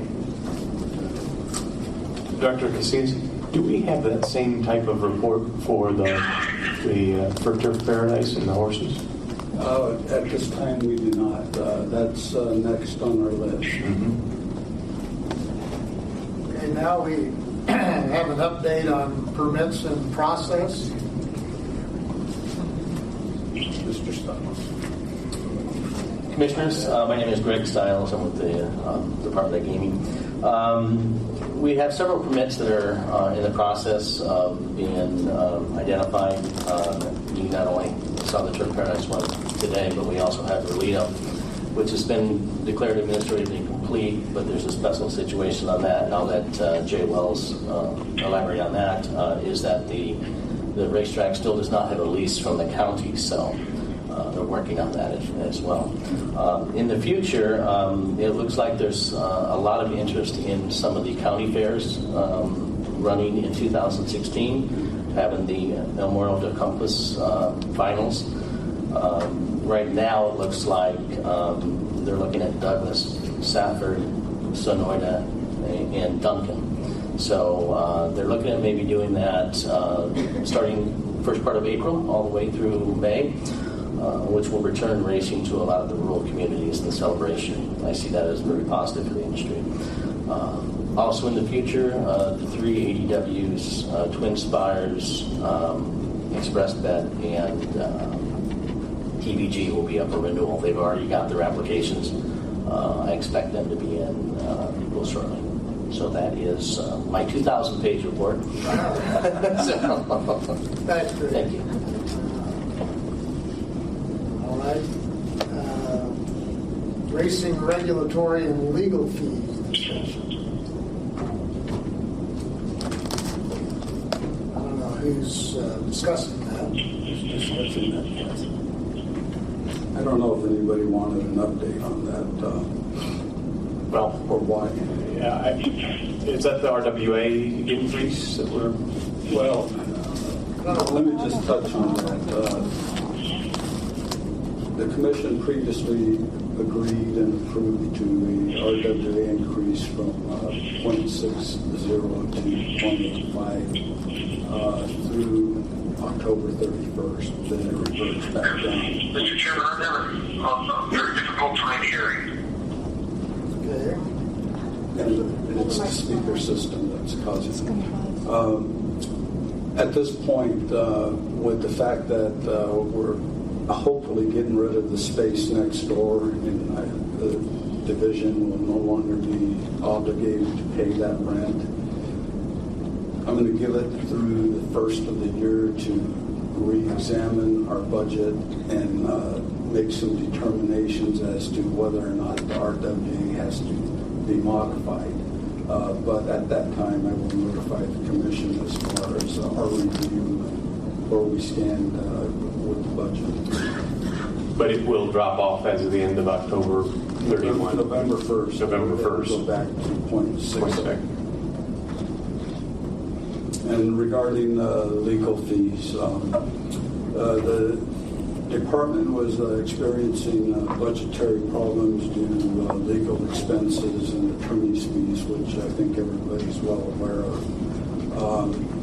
Dr. Casillas, do we have that same type of report for for Turf Paradise and the horses? At this time, we do not. That's next on our list. Mm-hmm. Okay, now we have an update on permits and process. Mr. Stiles. Commissioners, my name is Greg Stiles. I'm with the Department of Gaming. We have several permits that are in the process of being identified. We not only saw the Turf Paradise one today, but we also have Relito, which has been declared administratively complete, but there's a special situation on that. And I'll let Jay Wells elaborate on that, is that the racetrack still does not have a lease from the county, so they're working on that as well. In the future, it looks like there's a lot of interest in some of the county fairs running in 2016, having the Memorial de Compass finals. Right now, it looks like they're looking at Douglas, Safford, Sonoyta, and Duncan. So they're looking at maybe doing that starting first part of April all the way through May, which will return racing to a lot of the rural communities in the celebration. I see that as very positive for the industry. Also in the future, the 3 ADWs, Twin Spires, Express Bet, and TVG will be up for renewal. They've already got their applications. I expect them to be in real shortly. So that is my 2,000-page report. Thank you. All right. Racing regulatory and legal fees discussion. I don't know who's discussing that. I don't know if anybody wanted an update on that. Or why? Yeah, is that the RWA increase that we're? Well, let me just touch on that. The commission previously agreed and approved to the RWA increase from 0.60 to 0.85 through October 31st. Then it reverts back down. Mr. Chairman, I'm having very difficult time hearing. Okay. And it's the speaker system that's causing it. At this point, with the fact that we're hopefully getting rid of the space next door, and the division will no longer be obligated to pay that rent, I'm going to give it through the first of the year to re-examine our budget and make some determinations as to whether or not the RWA has to be modified. But at that time, I will notify the commission as far as our review where we stand with the budget. But it will drop off as of the end of October 31. November 1st. November 1st. Go back to 0.6. And regarding legal fees, the department was experiencing budgetary problems due to legal expenses and attorney's fees, which I think everybody's well aware of.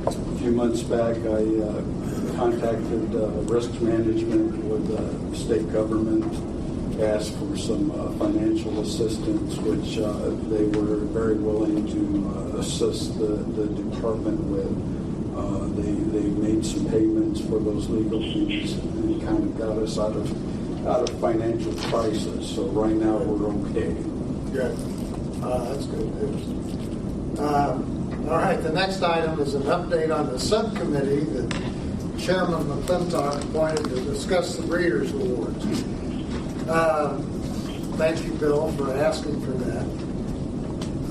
A few months back, I contacted risk management with the state government, asked for some financial assistance, which they were very willing to assist the department with. They made some payments for those legal fees and kind of got us out of financial crisis. So right now we're okay. Good. That's good news. All right, the next item is an update on the subcommittee that Chairman McClintock appointed to discuss the Breeders' Awards. Thank you, Bill, for asking for that.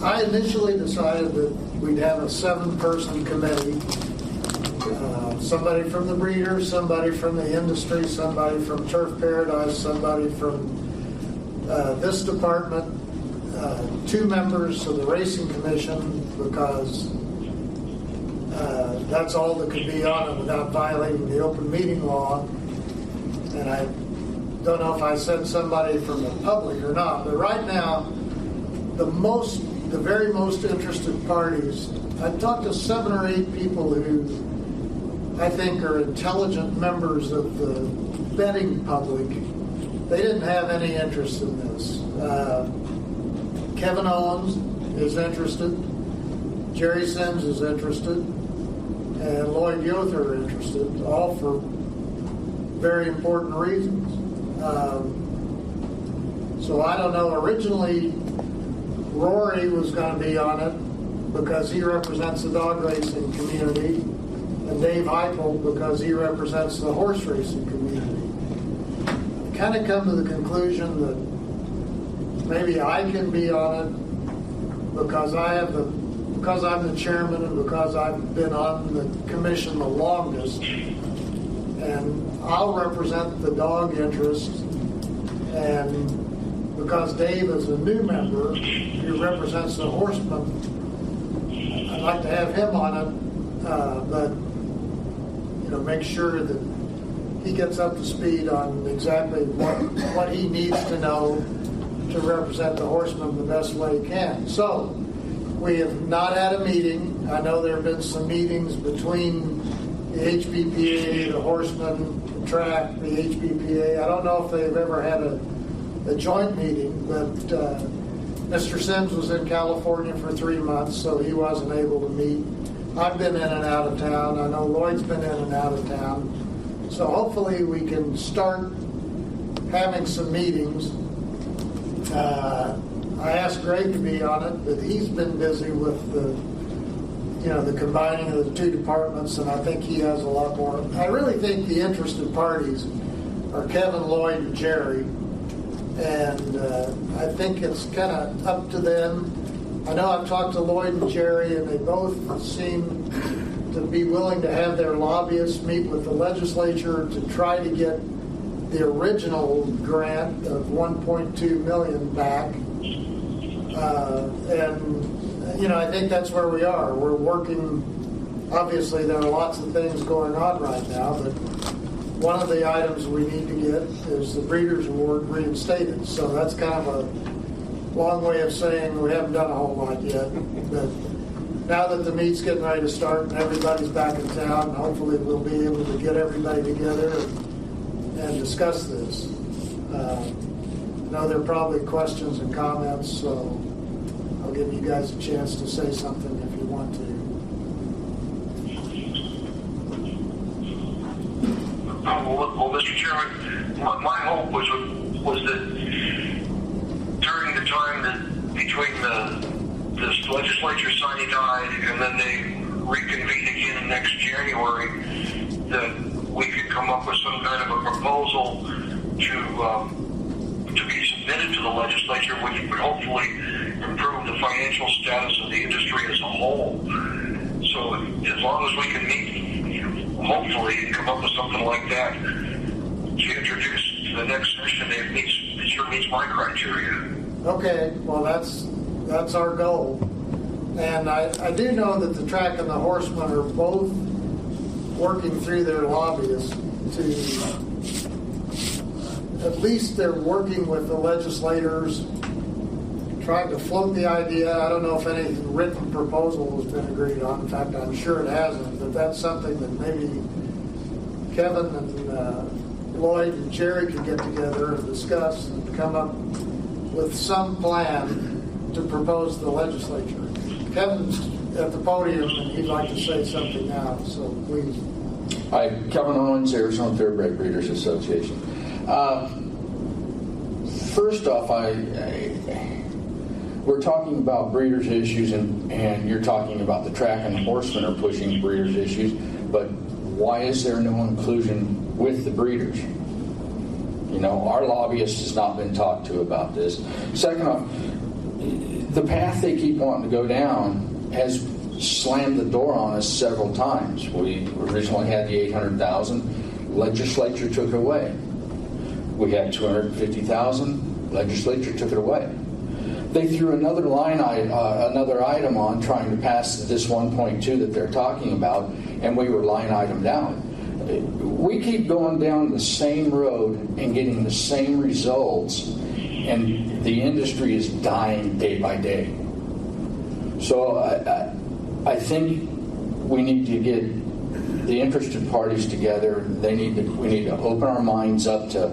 I initially decided that we'd have a 7-person committee. Somebody from the breeders, somebody from the industry, somebody from Turf Paradise, somebody from this department, 2 members of the Racing Commission, because that's all that could be on it without violating the open meeting law. And I don't know if I said somebody from the public or not, but right now, the very most interested parties, I've talked to 7 or 8 people who I think are intelligent members of the betting public. They didn't have any interest in this. Kevin Owens is interested, Jerry Sims is interested, and Lloyd Yother are interested, all for very important reasons. So I don't know, originally Rory was going to be on it because he represents the dog racing community, and Dave Heupel because he represents the horse racing community. I've kind of come to the conclusion that maybe I can be on it because I'm the chairman and because I've been on the commission the longest, and I'll represent the dog interest, and because Dave is a new member who represents the horsemen, I'd like to have him on it, but make sure that he gets up to speed on exactly what he needs to know to represent the horsemen the best way he can. So We have not had a meeting. I know there have been some meetings between the HBPA, the Horsemen, the track, the HBPA. I don't know if they've ever had a joint meeting, but Mr. Sims was in California for 3 months, so he wasn't able to meet. I've been in and out of town. I know Lloyd's been in and out of town. So hopefully we can start having some meetings. I asked Greg to be on it, but he's been busy with the combining of the two departments, and I think he has a lot more. I really think the interested parties are Kevin, Lloyd, and Jerry, and I think it's kind of up to them. I know I've talked to Lloyd and Jerry, and they both seem to be willing to have their lobbyists meet with the legislature to try to get the original grant of $1.2 million back. I think that's where we are. We're working. Obviously, there are lots of things going on right now, but one of the items we need to get is the Breeders' Award reinstated. So that's kind of a long way of saying we haven't done a whole lot yet. But now that the meet's getting ready to start and everybody's back in town, hopefully we'll be able to get everybody together and discuss this. I know there are probably questions and comments, so I'll give you guys a chance to say something if you want to. Well, Mr. Chairman, my hope was that during the time that between the legislature signing died and then they reconvene again next January, that we could come up with some kind of a proposal to be submitted to the legislature, which would hopefully improve the financial status of the industry as a whole. So as long as we can meet, hopefully come up with something like that to introduce to the next session, it sure meets my criteria. Okay, well that's our goal. And I do know that the track and the Horsemen are both working through their lobbyists to, at least they're working with the legislators, trying to float the idea. I don't know if any written proposal has been agreed on. In fact, I'm sure it hasn't, but that's something that maybe Kevin and Lloyd and Jerry could get together and discuss and come up with some plan to propose to the legislature. Kevin's at the podium and he'd like to say something now, so please. Hi, Kevin Owens, Arizona Thoroughbred Breeders Association. First off, we're talking about breeders' issues, and you're talking about the track and the Horsemen are pushing breeders' issues, but why is there no inclusion with the breeders? Our lobbyist has not been talked to about this. Second off, the path they keep wanting to go down has slammed the door on us several times. We originally had the $800,000, legislature took it away. We had $250,000, legislature took it away. They threw another another item on trying to pass this 1.2 that they're talking about, and we were line item down. We keep going down the same road and getting the same results, and the industry is dying day by day. So I think we need to get the interested parties together. We need to open our minds up to,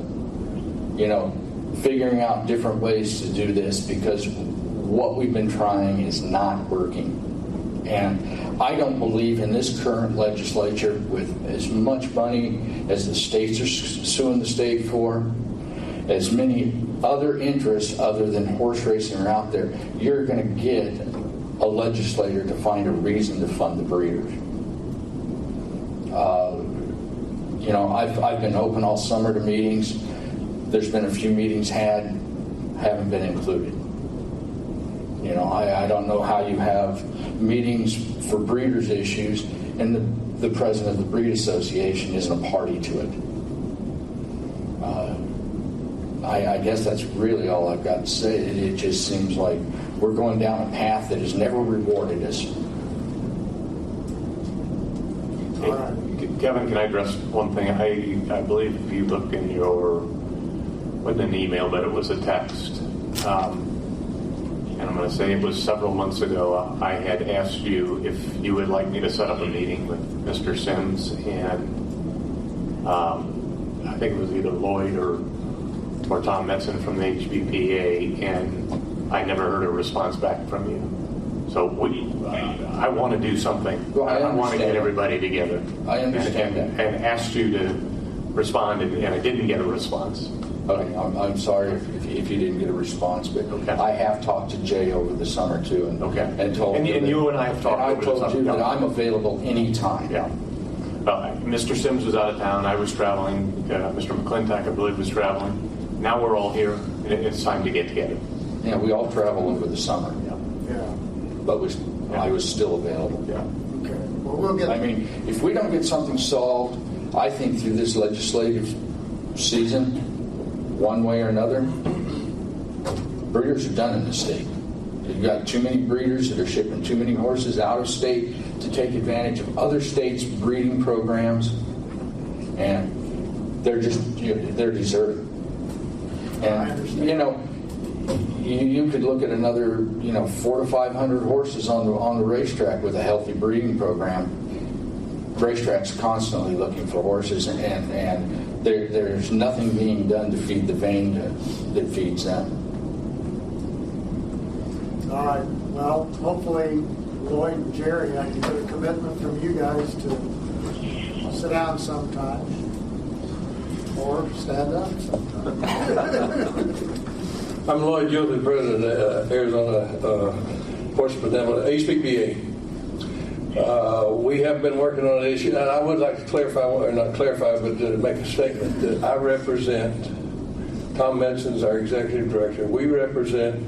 figuring out different ways to do this, because what we've been trying is not working. And I don't believe in this current legislature, with as much money as the states are suing the state for, as many other interests other than horse racing are out there, you're going to get a legislator to find a reason to fund the breeders. I've been open all summer to meetings. There's been a few meetings haven't been included. I don't know how you have meetings for breeders' issues and the president of the Breed Association isn't a party to it. I guess that's really all I've got to say. It just seems like we're going down a path that has never rewarded us. Kevin, can I address one thing? I believe if you look in your, wasn't an email, but it was a text. and I'm going to say it was several months ago, I had asked you if you would like me to set up a meeting with Mr. Sims and I think it was either Lloyd or Tom Metzen from the HBPA, and I never heard a response back from you. So I want to do something. Well, I want to get everybody together. I understand and asked you to respond, and I didn't get a response. Okay, I'm sorry if you didn't get a response, but I have talked to Jay over the summer too, and told him. And you and I have talked over the summer. I told you that I'm available anytime. Yeah. Mr. Sims was out of town. I was traveling. Mr. McClintock, I believe, was traveling. Now we're all here, and it's time to get together. Yeah, we all travel over the summer. Yeah. But I was still available. Yeah. Okay. Well, we'll get. I mean, if we don't get something solved, I think through this legislative season, one way or another, breeders are done in the state. You've got too many breeders that are shipping too many horses out of state to take advantage of other states' breeding programs, and they're deserted. And you could look at another 400 to 500 horses on the racetrack with a healthy breeding program. Racetracks are constantly looking for horses, and there's nothing being done to feed the vein that feeds them. All right. Well, hopefully, Lloyd and Jerry, I can get a commitment from you guys to sit down sometime or stand up sometime. I'm Lloyd Gilbert, president of Arizona Horseman HPPA. We have been working on an issue, and I would like to clarify, or not clarify, but to make a statement that I represent. Tom Metzen's our executive director. We represent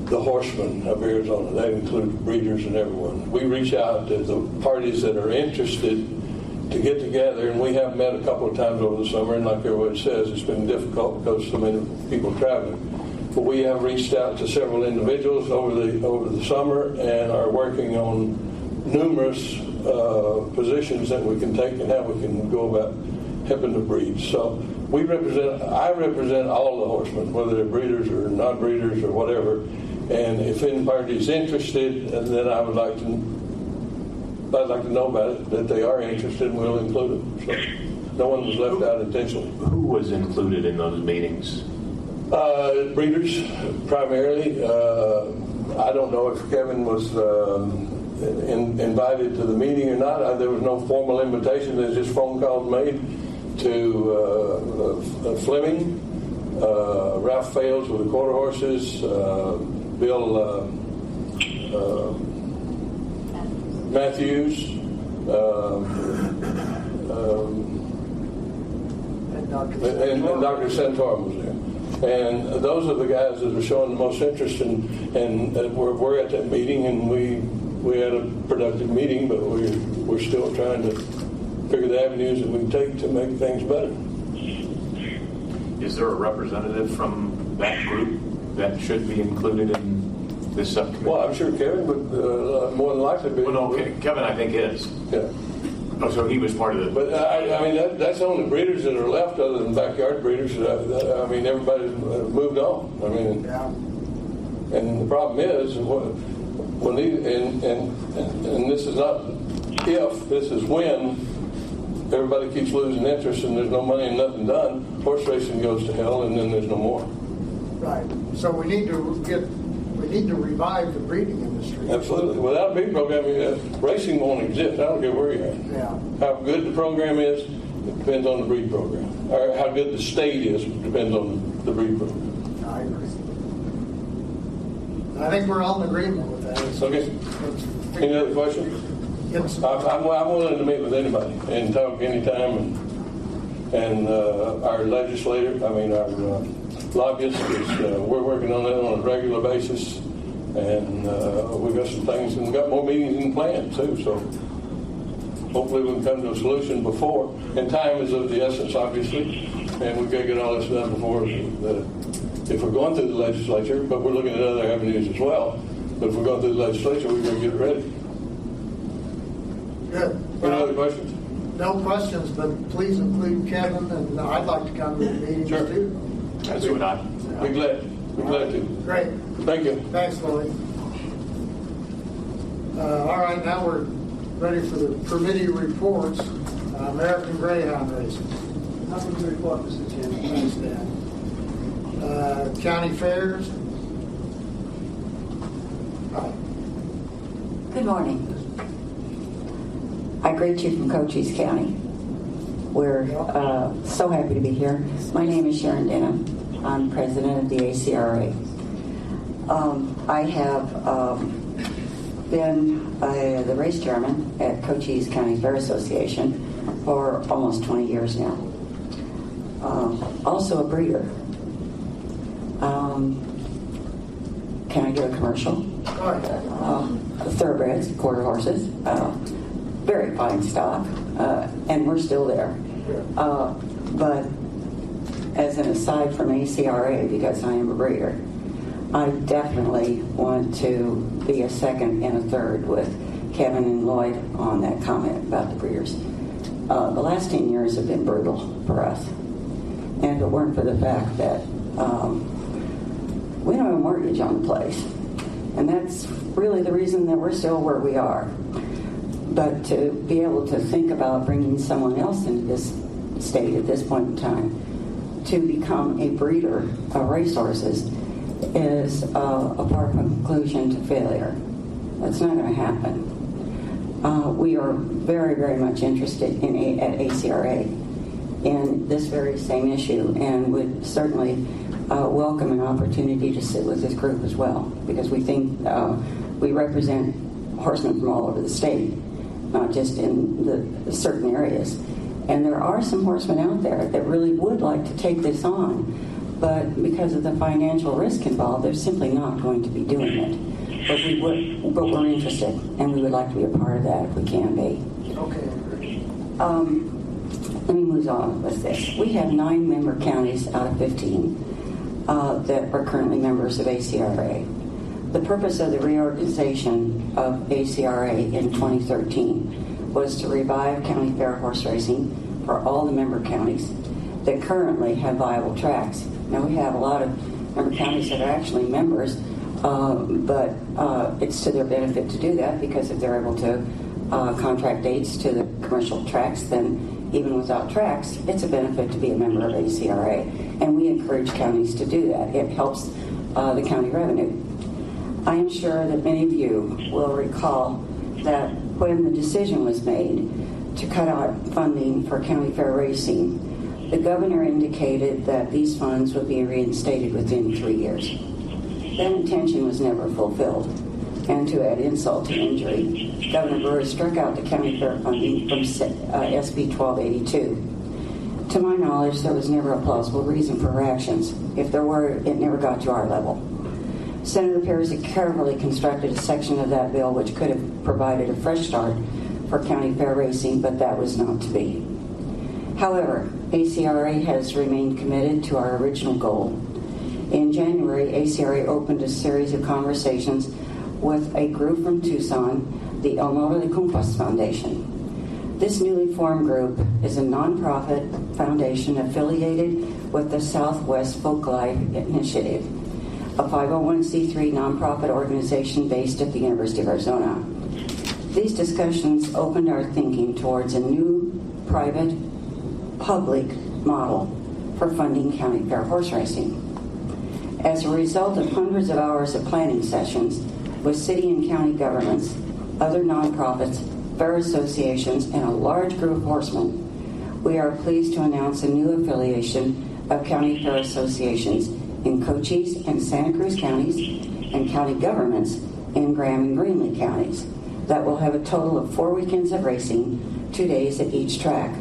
the horsemen of Arizona. That includes breeders and everyone. We reach out to the parties that are interested to get together, and we have met a couple of times over the summer, and like everybody says, it's been difficult because so many people traveling. But we have reached out to several individuals over the summer and are working on numerous positions that we can take and how we can go about helping to breed. So I represent all the horsemen, whether they're breeders or not breeders or whatever. And if any party is interested, then I'd like to know about it, that they are interested, and we'll include them. So no one was left out intentionally. Who was included in those meetings? Breeders, primarily. I don't know if Kevin was invited to the meeting or not. There was no formal invitation. There's just phone calls made to Fleming, Ralph Fales with the quarter horses, Bill Matthews, and Dr. Santorum was there. And those are the guys that are showing the most interest, and we're at that meeting, and we had a productive meeting, but we're still trying to figure the avenues that we can take to make things better. Is there a representative from that group that should be included in this subcommittee? Well, I'm sure Kevin would more than likely be. Well, no, Kevin, I think is. Yeah. Oh, so he was part of it. But I mean, that's the only breeders that are left, other than backyard breeders. I mean, everybody's moved on. I mean, and the problem is when and this is not if, this is when everybody keeps losing interest and there's no money and nothing done. Horse racing goes to hell, and then there's no more. Right. So we need to revive the breeding industry. Absolutely. Without a breeding program, racing won't exist. I don't care where you're at. Yeah. How good the program is, it depends on the breed program. Or how good the state is, depends on the breed program. I agree. I think we're all in agreement with that. Okay. Any other questions? I'm willing to meet with anybody and talk anytime. And our legislator, our lobbyists, we're working on that on a regular basis. And we've got some things, and we've got more meetings in plan too. So hopefully we can come to a solution before. And time is of the essence, obviously. And we've got to get all this done before if we're going through the legislature, but we're looking at other avenues as well. But if we're going through the legislature, we've got to get it ready. Good. Any other questions? No questions, but please include Kevin, and I'd like to come to the meetings too. That's what I'd be glad. Be glad to. Great. Thank you. Thanks, Lloyd. All right, now we're ready for the committee reports. American Greyhound Racing. Nothing to report, Mr. Chairman. Thanks, Dan. County Fairs. Good morning. I greet you from Cochise County. We're so happy to be here. My name is Sharon Denham. I'm president of the ACRA. I have been the race chairman at Cochise County Fair Association for almost 20 years now. Also a breeder. Can I do a commercial? Thoroughbreds, quarter horses, very fine stock, and we're still there. But as an aside from ACRA, because I am a breeder, I definitely want to be a second and a third with Kevin and Lloyd on that comment about the breeders. The last 10 years have been brutal for us. And if it weren't for the fact that we don't have a mortgage on the place. And that's really the reason that we're still where we are. But to be able to think about bringing someone else into this state at this point in time to become a breeder of racehorses is a far conclusion to failure. That's not going to happen. We are very, very much interested at ACRA in this very same issue and would certainly welcome an opportunity to sit with this group as well, because we think we represent horsemen from all over the state, not just in the certain areas. And there are some horsemen out there that really would like to take this on, but because of the financial risk involved, they're simply not going to be doing it. But we're interested, and we would like to be a part of that if we can be. Okay. Let me move on with this. We have 9 member counties out of 15 that are currently members of ACRA. The purpose of the reorganization of ACRA in 2013 was to revive county fair horse racing for all the member counties that currently have viable tracks. Now, we have a lot of member counties that are actually members, but it's to their benefit to do that, because if they're able to contract dates to the commercial tracks, then even without tracks, it's a benefit to be a member of ACRA. And we encourage counties to do that. It helps the county revenue. I am sure that many of you will recall that when the decision was made to cut out funding for county fair racing, the governor indicated that these funds would be reinstated within 3 years. That intention was never fulfilled. And to add insult to injury, Governor Brewer struck out the county fair funding from SB 1282. To my knowledge, there was never a plausible reason for her actions. If there were, it never got to our level. Senator Pearson carefully constructed a section of that bill which could have provided a fresh start for county fair racing, but that was not to be. However, ACRA has remained committed to our original goal. In January, ACRA opened a series of conversations with a group from Tucson, the El Modo de Compas Foundation. This newly formed group is a nonprofit foundation affiliated with the Southwest Folk Life Initiative, a 501c3 nonprofit organization based at the University of Arizona. These discussions opened our thinking towards a new private-public model for funding county fair horse racing. As a result of hundreds of hours of planning sessions with city and county governments, other nonprofits, fair associations, and a large group of horsemen, we are pleased to announce a new affiliation of county fair associations in Cochise and Santa Cruz counties and county governments in Graham and Greenlee counties that will have a total of 4 weekends of racing, 2 days at each track.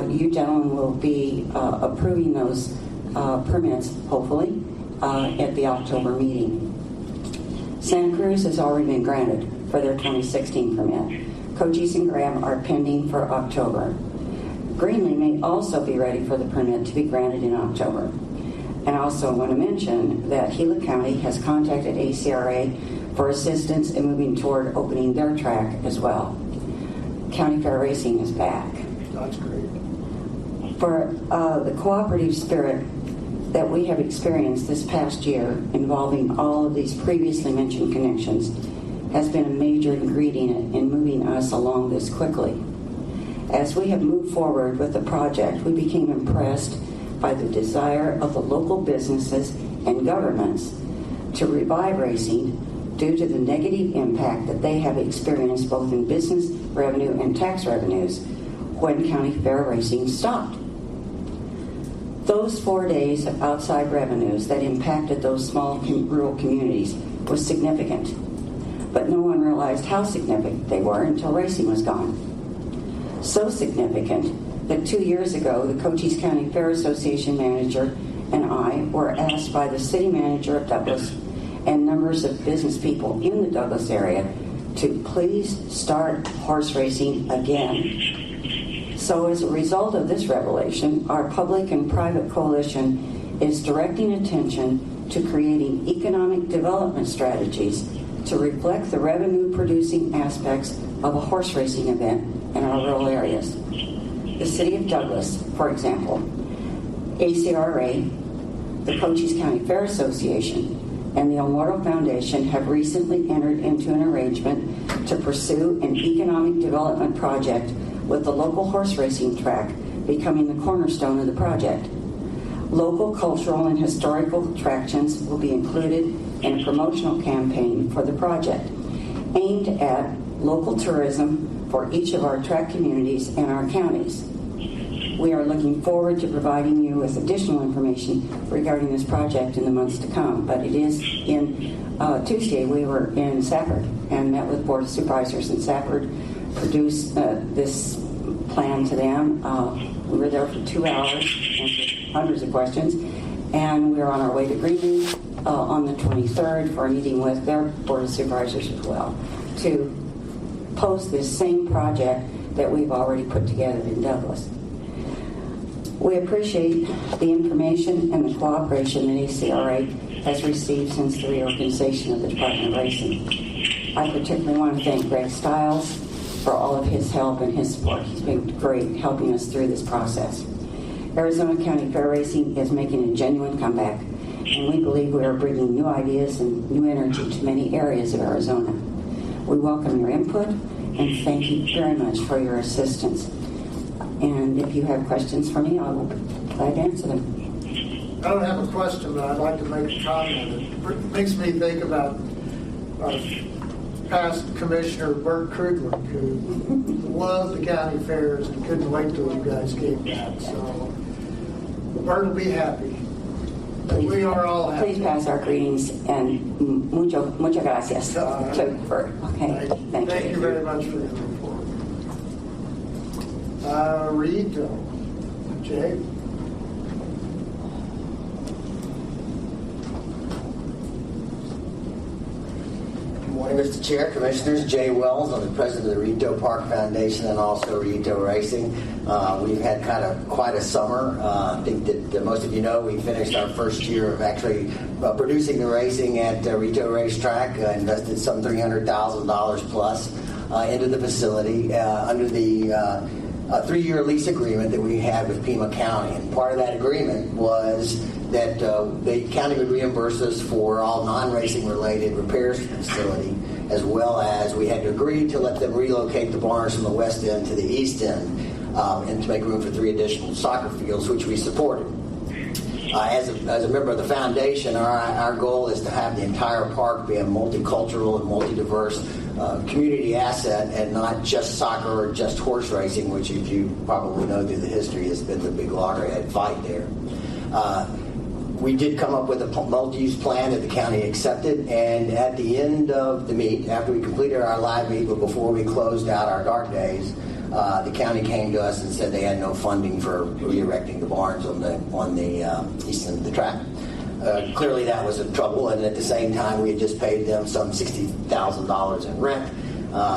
You gentlemen will be approving those permits, hopefully, at the October meeting. Santa Cruz has already been granted for their 2016 permit. Cochise and Graham are pending for October. Greenlee may also be ready for the permit to be granted in October. And I also want to mention that Gila County has contacted ACRA for assistance in moving toward opening their track as well. County fair racing is back. That's great. For the cooperative spirit that we have experienced this past year involving all of these previously mentioned connections has been a major ingredient in moving us along this quickly. As we have moved forward with the project, we became impressed by the desire of the local businesses and governments to revive racing due to the negative impact that they have experienced both in business revenue and tax revenues when county fair racing stopped. Those 4 days of outside revenues that impacted those small rural communities was significant, but no one realized how significant they were until racing was gone. So significant that 2 years ago, the Cochise County Fair Association manager and I were asked by the city manager of Douglas and numbers of business people in the Douglas area to please start horse racing again. So as a result of this revelation, our public and private coalition is directing attention to creating economic development strategies to reflect the revenue-producing aspects of a horse racing event in our rural areas. The City of Douglas, for example, ACRA, the Cochise County Fair Association, and the Immortal Foundation have recently entered into an arrangement to pursue an economic development project with the local horse racing track becoming the cornerstone of the project. Local cultural and historical attractions will be included in a promotional campaign for the project, aimed at local tourism for each of our track communities and our counties. We are looking forward to providing you with additional information regarding this project in the months to come. But it is Tuesday we were in Safford and met with Board of Supervisors in Safford, produced this plan to them. We were there for 2 hours, answered hundreds of questions, and we're on our way to Greenville on the 23rd for a meeting with their Board of Supervisors as well to post this same project that we've already put together in Douglas. We appreciate the information and the cooperation that ACRA has received since the reorganization of the Department of Racing. I particularly want to thank Greg Stiles for all of his help and his support. He's been great helping us through this process. Arizona County Fair Racing is making a genuine comeback, and we believe we are bringing new ideas and new energy to many areas of Arizona. We welcome your input and thank you very much for your assistance. And if you have questions for me, I will be glad to answer them. I don't have a question, but I'd like to make a comment. It makes me think about our past Commissioner Bert Krugler, who loved the county fairs and couldn't wait till you guys came back. So Bert will be happy. We are all happy. Please pass our greetings and muchas gracias to Bert. Okay, thank you very much for your report. Rito. Jay? Good morning, Mr. Chair, Commissioners. Jay Wells, I'm the president of the Rito Park Foundation and also Rito Racing. We've had quite a summer. I think that most of you know we finished our first year of actually producing the racing at Rito Racetrack, invested some $300,000 plus into the facility under the a 3-year lease agreement that we had with Pima County. And part of that agreement was that the county would reimburse us for all non-racing related repairs to the facility, as well as we had to agree to let them relocate the barns from the west end to the east end and to make room for 3 additional soccer fields, which we supported. As a member of the foundation, our goal is to have the entire park be a multicultural and multi-diverse community asset and not just soccer or just horse racing, which, if you probably know through the history, has been the big loggerhead fight there. We did come up with a multi-use plan that the county accepted, and at the end of the meet, after we completed our live meet, but before we closed out our dark days, the county came to us and said they had no funding for re-erecting the barns on the east end of the track. Clearly that was a trouble, and at the same time we had just paid them some $60,000 in rent.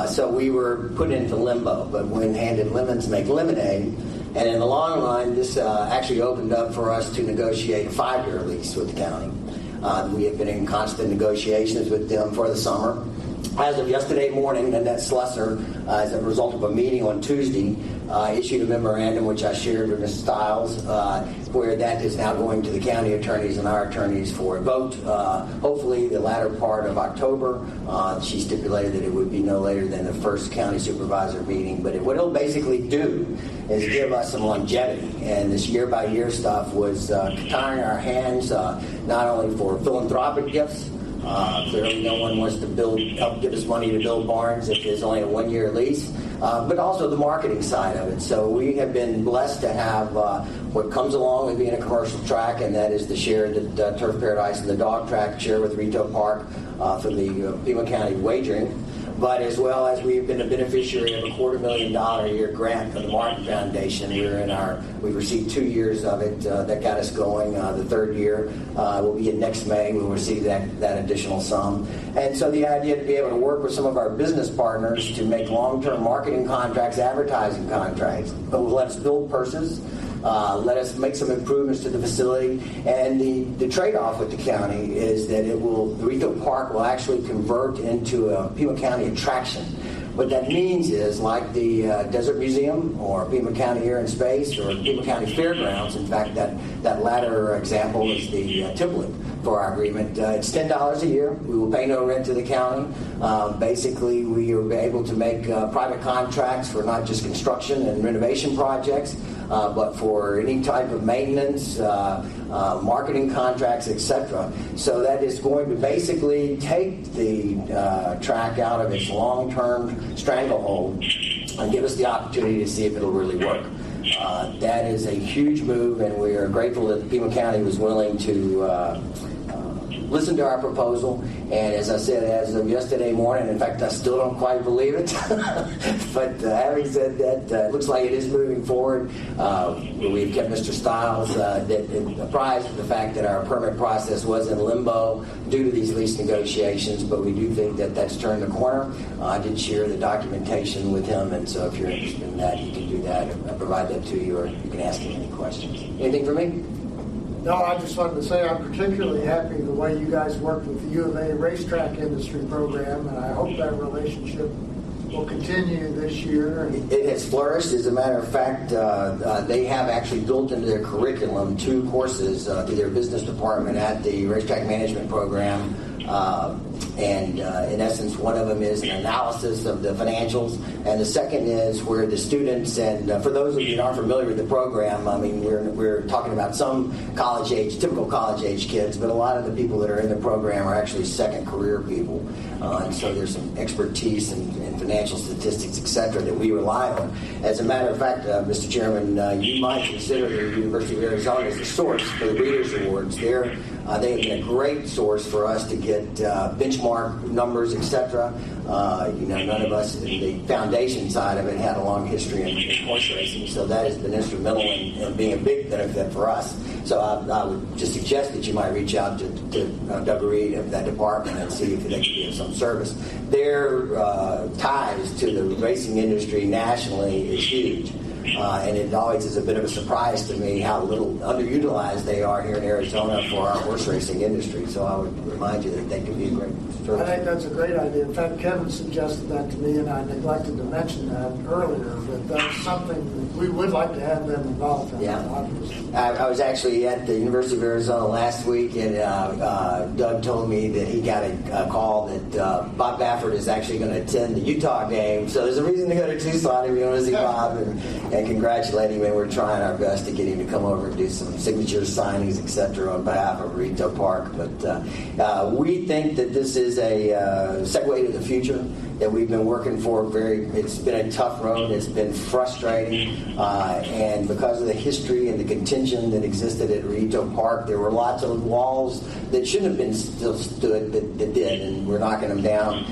So we were put into limbo, but when handed lemons make lemonade, and in the long run this actually opened up for us to negotiate a 5-year lease with the county. We have been in constant negotiations with them for the summer. as of yesterday morning, Annette Slusser, as a result of a meeting on Tuesday, issued a memorandum which I shared with Ms. Stiles, where that is now going to the county attorneys and our attorneys for a vote, hopefully the latter part of October. She stipulated that it would be no later than the first county supervisor meeting, but what it'll basically do is give us some longevity, and this year-by-year stuff was tying our hands not only for philanthropic gifts. Clearly, no one wants to help give us money to build barns if there's only a one-year lease, but also the marketing side of it. So we have been blessed to have what comes along with being a commercial track, and that is the share that Turf Paradise and the dog track share with Rito Park from the Pima County wagering. But as well as we've been a beneficiary of a $250,000 a year grant from the Martin Foundation. We've received 2 years of it. That got us going. The third year will be in next May. We'll receive that additional sum. And so the idea to be able to work with some of our business partners to make long-term marketing contracts, advertising contracts, but will let us build purses. Let us make some improvements to the facility, and the trade-off with the county is that the Rito Park will actually convert into a Pima County attraction. What that means is, like the Desert Museum or Pima County Air and Space or Pima County Fairgrounds, in fact, that latter example is the template for our agreement. It's $10 a year. We will pay no rent to the county. Basically, we are able to make private contracts for not just construction and renovation projects, but for any type of maintenance, marketing contracts, etc. So that is going to basically take the track out of its long-term stranglehold and give us the opportunity to see if it'll really work. That is a huge move, and we are grateful that Pima County was willing to listen to our proposal. And as I said, as of yesterday morning, in fact, I still don't quite believe it, but having said that, it looks like it is moving forward. We've kept Mr. Stiles apprised of the fact that our permit process was in limbo due to these lease negotiations, but we do think that that's turned the corner. I did share the documentation with him, and so if you're interested in that, you can do that. I'll provide that to you, or you can ask me any questions. Anything for me? No, I just wanted to say I'm particularly happy the way you guys worked with the U of A racetrack industry program, and I hope that relationship will continue this year. It has flourished. As a matter of fact, they have actually built into their curriculum 2 courses through their business department at the racetrack management program. And in essence, one of them is an analysis of the financials, and the second is where the students, and for those of you that aren't familiar with the program, I mean, we're talking about some typical college-age kids, but a lot of the people that are in the program are actually second career people, and so there's some expertise in financial statistics, etc., that we rely on. As a matter of fact, Mr. Chairman, you might consider the University of Arizona as the source for the Breeders' Awards. They have been a great source for us to get benchmark numbers, etc. None of us in the foundation side of it had a long history in horse racing, so that has been instrumental in being a big benefit for us. So I would just suggest that you might reach out to Doug Reed of that department and see if they can be of some service. Their ties to the racing industry nationally is huge. And it always is a bit of a surprise to me how little underutilized they are here in Arizona for our horse racing industry. So I would remind you that they can be a great service. I think that's a great idea. In fact, Kevin suggested that to me, and I neglected to mention that earlier, but that's something that we would like to have them involved in. Yeah. I was actually at the University of Arizona last week, and Doug told me that he got a call that Bob Baffert is actually going to attend the Utah game. So there's a reason to go to Tucson if you want to see Bob and congratulate him. And we're trying our best to get him to come over and do some signature signings, etc., on behalf of Rito Park. But we think that this is a segue to the future that we've been working for. It's been a tough road. It's been frustrating, and because of the history and the contention that existed at Rito Park, there were lots of walls that shouldn't have been still stood that did, and we're knocking them down.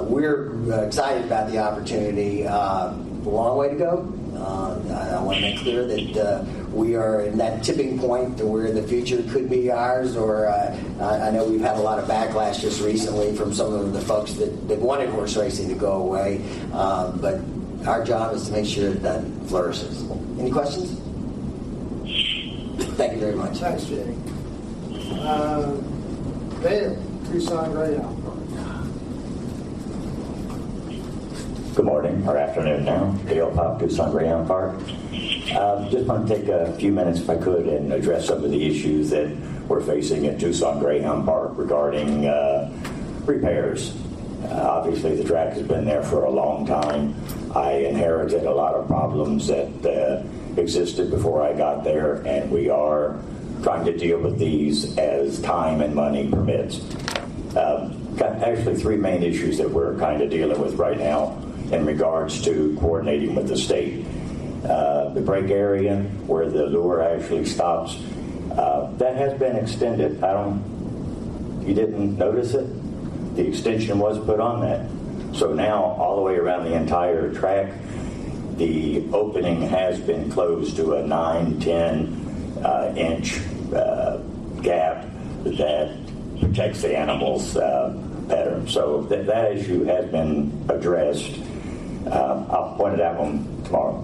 We're excited about the opportunity. A long way to go. I want to make clear that we are in that tipping point to where the future could be ours, or I know we've had a lot of backlash just recently from some of the folks that wanted horse racing to go away, but our job is to make sure that flourishes. Any questions? Thank you very much. Thanks, Jay. Dale, Tucson Greyhound. Good morning, or afternoon now. Dale Pop, Tucson, Greyhound Park. Just want to take a few minutes, if I could, and address some of the issues that we're facing at Tucson Greyhound Park regarding repairs. Obviously, the track has been there for a long time. I inherited a lot of problems that existed before I got there, and we are trying to deal with these as time and money permits. Got actually three main issues that we're kind of dealing with right now in regards to coordinating with the state. The break area where the lure actually stops, that has been extended. You didn't notice it? The extension was put on that. So now all the way around the entire track, the opening has been closed to a 9-10 inch gap that protects the animals better. So that issue has been addressed. I'll point it out on tomorrow.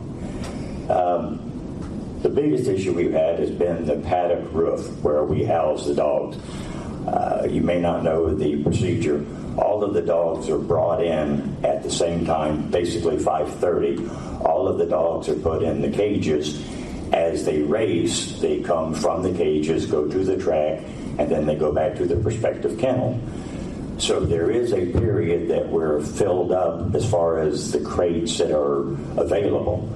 The biggest issue we've had has been the paddock roof where we house the dogs. You may not know the procedure. All of the dogs are brought in at the same time, basically 5:30. All of the dogs are put in the cages. As they race, they come from the cages, go to the track, and then they go back to the respective kennel. So there is a period that we're filled up as far as the crates that are available,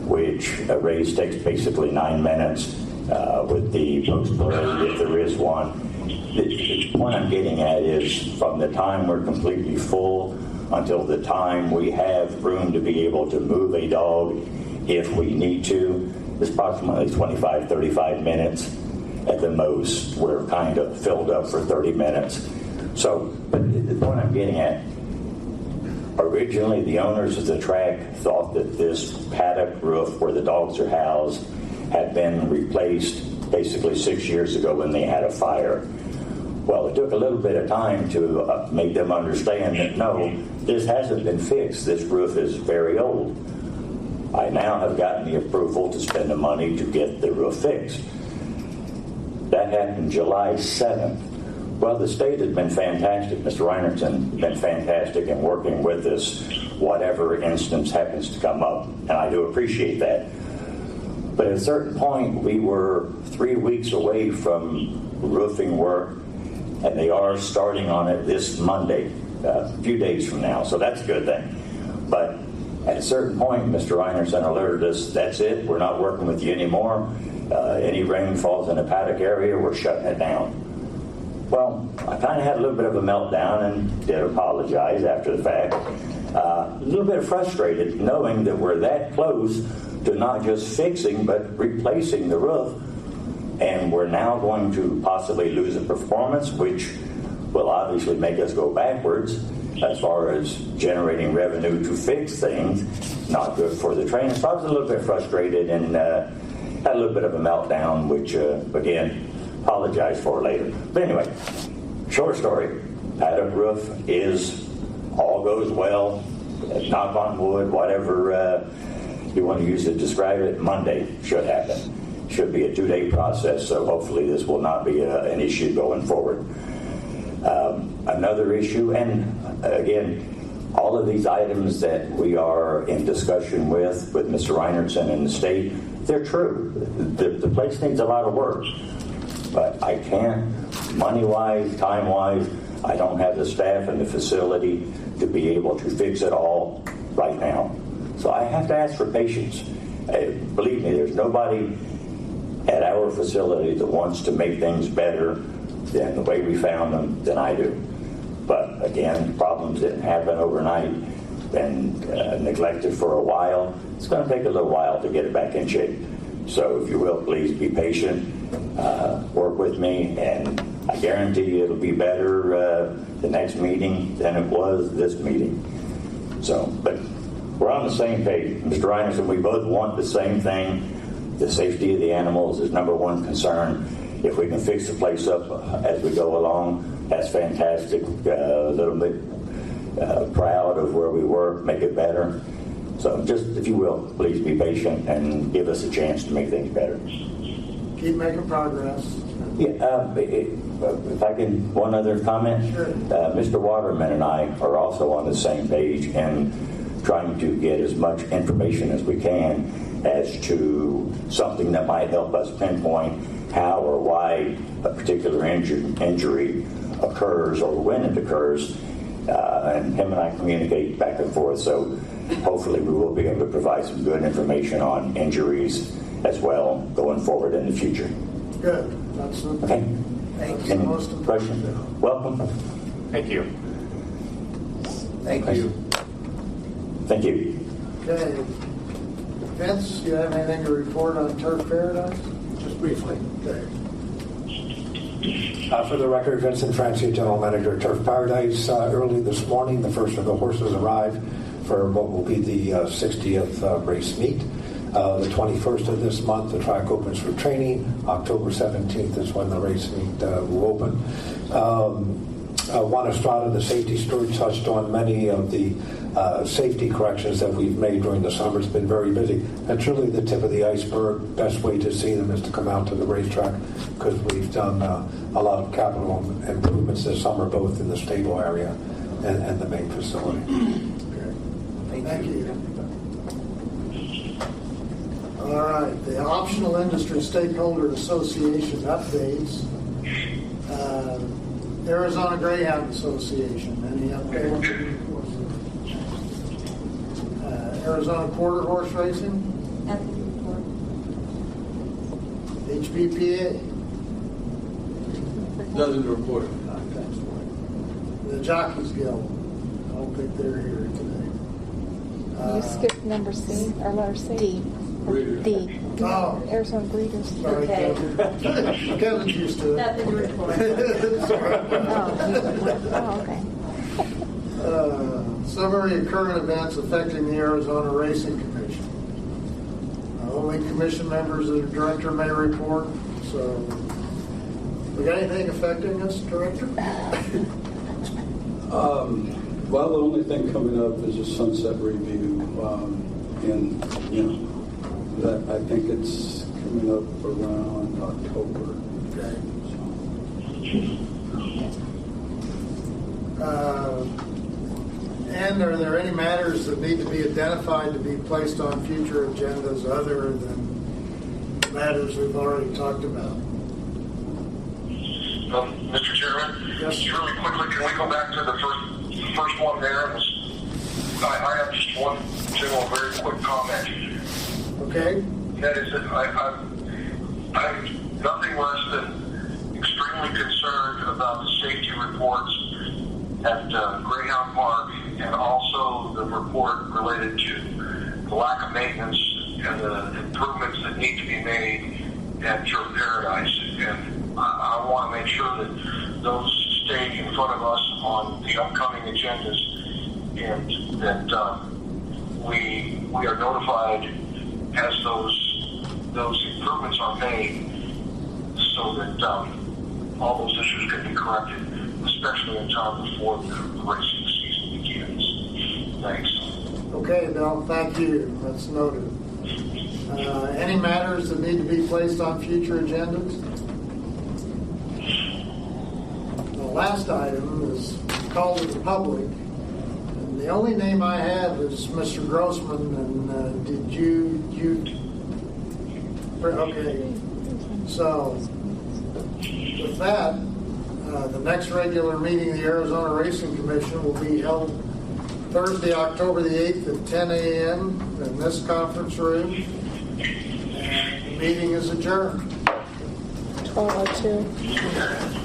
which a race takes basically 9 minutes with the post-parade, if there is one. The point I'm getting at is from the time we're completely full until the time we have room to be able to move a dog if we need to, it's approximately 25, 35 minutes at the most. We're kind of filled up for 30 minutes. So, but the point I'm getting at, originally the owners of the track thought that this paddock roof where the dogs are housed had been replaced basically 6 years ago when they had a fire. Well, it took a little bit of time to make them understand that no, this hasn't been fixed. This roof is very old. I now have gotten the approval to spend the money to get the roof fixed. That happened July 7th. Well, the state has been fantastic. Mr. Reinertson has been fantastic in working with us, whatever instance happens to come up, and I do appreciate that. But at a certain point, we were 3 weeks away from roofing work, and they are starting on it this Monday, a few days from now, so that's a good thing. But at a certain point, Mr. Reinertson alerted us, that's it, we're not working with you anymore. Any rain falls in the paddock area, we're shutting it down. Well, I kind of had a little bit of a meltdown and did apologize after the fact. A little bit frustrated knowing that we're that close to not just fixing but replacing the roof. And we're now going to possibly lose a performance, which will obviously make us go backwards as far as generating revenue to fix things. Not good for the trainer. So I was a little bit frustrated and had a little bit of a meltdown, which, again, apologize for later. But anyway, short story. Paddock roof is, all goes well, knock on wood, whatever you want to use to describe it, Monday should happen. Should be a 2-day process, so hopefully this will not be an issue going forward. Another issue, and again, all of these items that we are in discussion with Mr. Reinertson and the state, they're true. The place needs a lot of work, but I can't, money-wise, time-wise, I don't have the staff and the facility to be able to fix it all right now. So I have to ask for patience. Believe me, there's nobody at our facility that wants to make things better than the way we found them than I do. But again, problems didn't happen overnight, been neglected for a while. It's going to take a little while to get it back in shape. So if you will, please be patient, work with me, and I guarantee you it'll be better the next meeting than it was this meeting. So, but we're on the same page. Mr. Reinertson, we both want the same thing. The safety of the animals is number one concern. If we can fix the place up as we go along, that's fantastic. A little bit proud of where we were, make it better. So just, if you will, please be patient and give us a chance to make things better. Keep making progress. Yeah, if I can, one other comment. Sure. Mr. Waterman and I are also on the same page, and trying to get as much information as we can as to something that might help us pinpoint how or why a particular injury occurs or when it occurs. And him and I communicate back and forth, so hopefully we will be able to provide some good information on injuries as well going forward in the future. Good. That's okay. Thank Any you. questions? Welcome. Thank you. Thank you. Thank you. Okay. Vince, you have anything to report on Turf Paradise? Just briefly. Okay. For the record, Vincent Francie, General Manager of Turf Paradise. Early this morning, the first of the horses arrived for what will be the 60th race meet. The 21st of this month, the track opens for training. October 17th is when the race meet will open. Juan Estrada, the safety steward, touched on many of the safety corrections that we've made during the summer. It's been very busy. That's really the tip of the iceberg. Best way to see them is to come out to the racetrack, because we've done a lot of capital improvements this summer, both in the stable area and the main facility. Thank you. All right, the Optional Industry Stakeholder Association updates. Arizona Greyhound Association, any updates? Arizona Quarter Horse Racing? HBPA? Nothing to report. The Jockeys Guild. I don't think they're here today. You skipped number C, or letter C. D. D. Oh. Arizona Breeders. Sorry, Kevin. Kevin's used to it. Nothing to report. Oh, okay. Summary of current events affecting the Arizona Racing Commission. Only commission members and the director may report. So, we got anything affecting us, Director? Well, the only thing coming up is a sunset review, and that I think it's coming up around October. Okay. And are there any matters that need to be identified to be placed on future agendas other than matters we've already talked about? Mr. Chairman, just really quickly, can we go back to the first one there? I have just one general, very quick comment. Okay. That is that I'm nothing less than extremely concerned about the safety reports at Greyhound Park, and also the report related to the lack of maintenance and the improvements that need to be made at Turf Paradise. And I want to make sure that those stay in front of us on the upcoming agendas, and that we are notified as those improvements are made, so that all those issues can be corrected, especially in time before the racing season begins. Thanks. Okay, Bill, thank you. That's noted. Any matters that need to be placed on future agendas? The last item is call to the public. And the only name I have is Mr. Grossman, and did you okay. So, with that, the next regular meeting of the Arizona Racing Commission will be held Thursday, October the 8th at 10 a.m. in this conference room. And the meeting is adjourned. 12:02.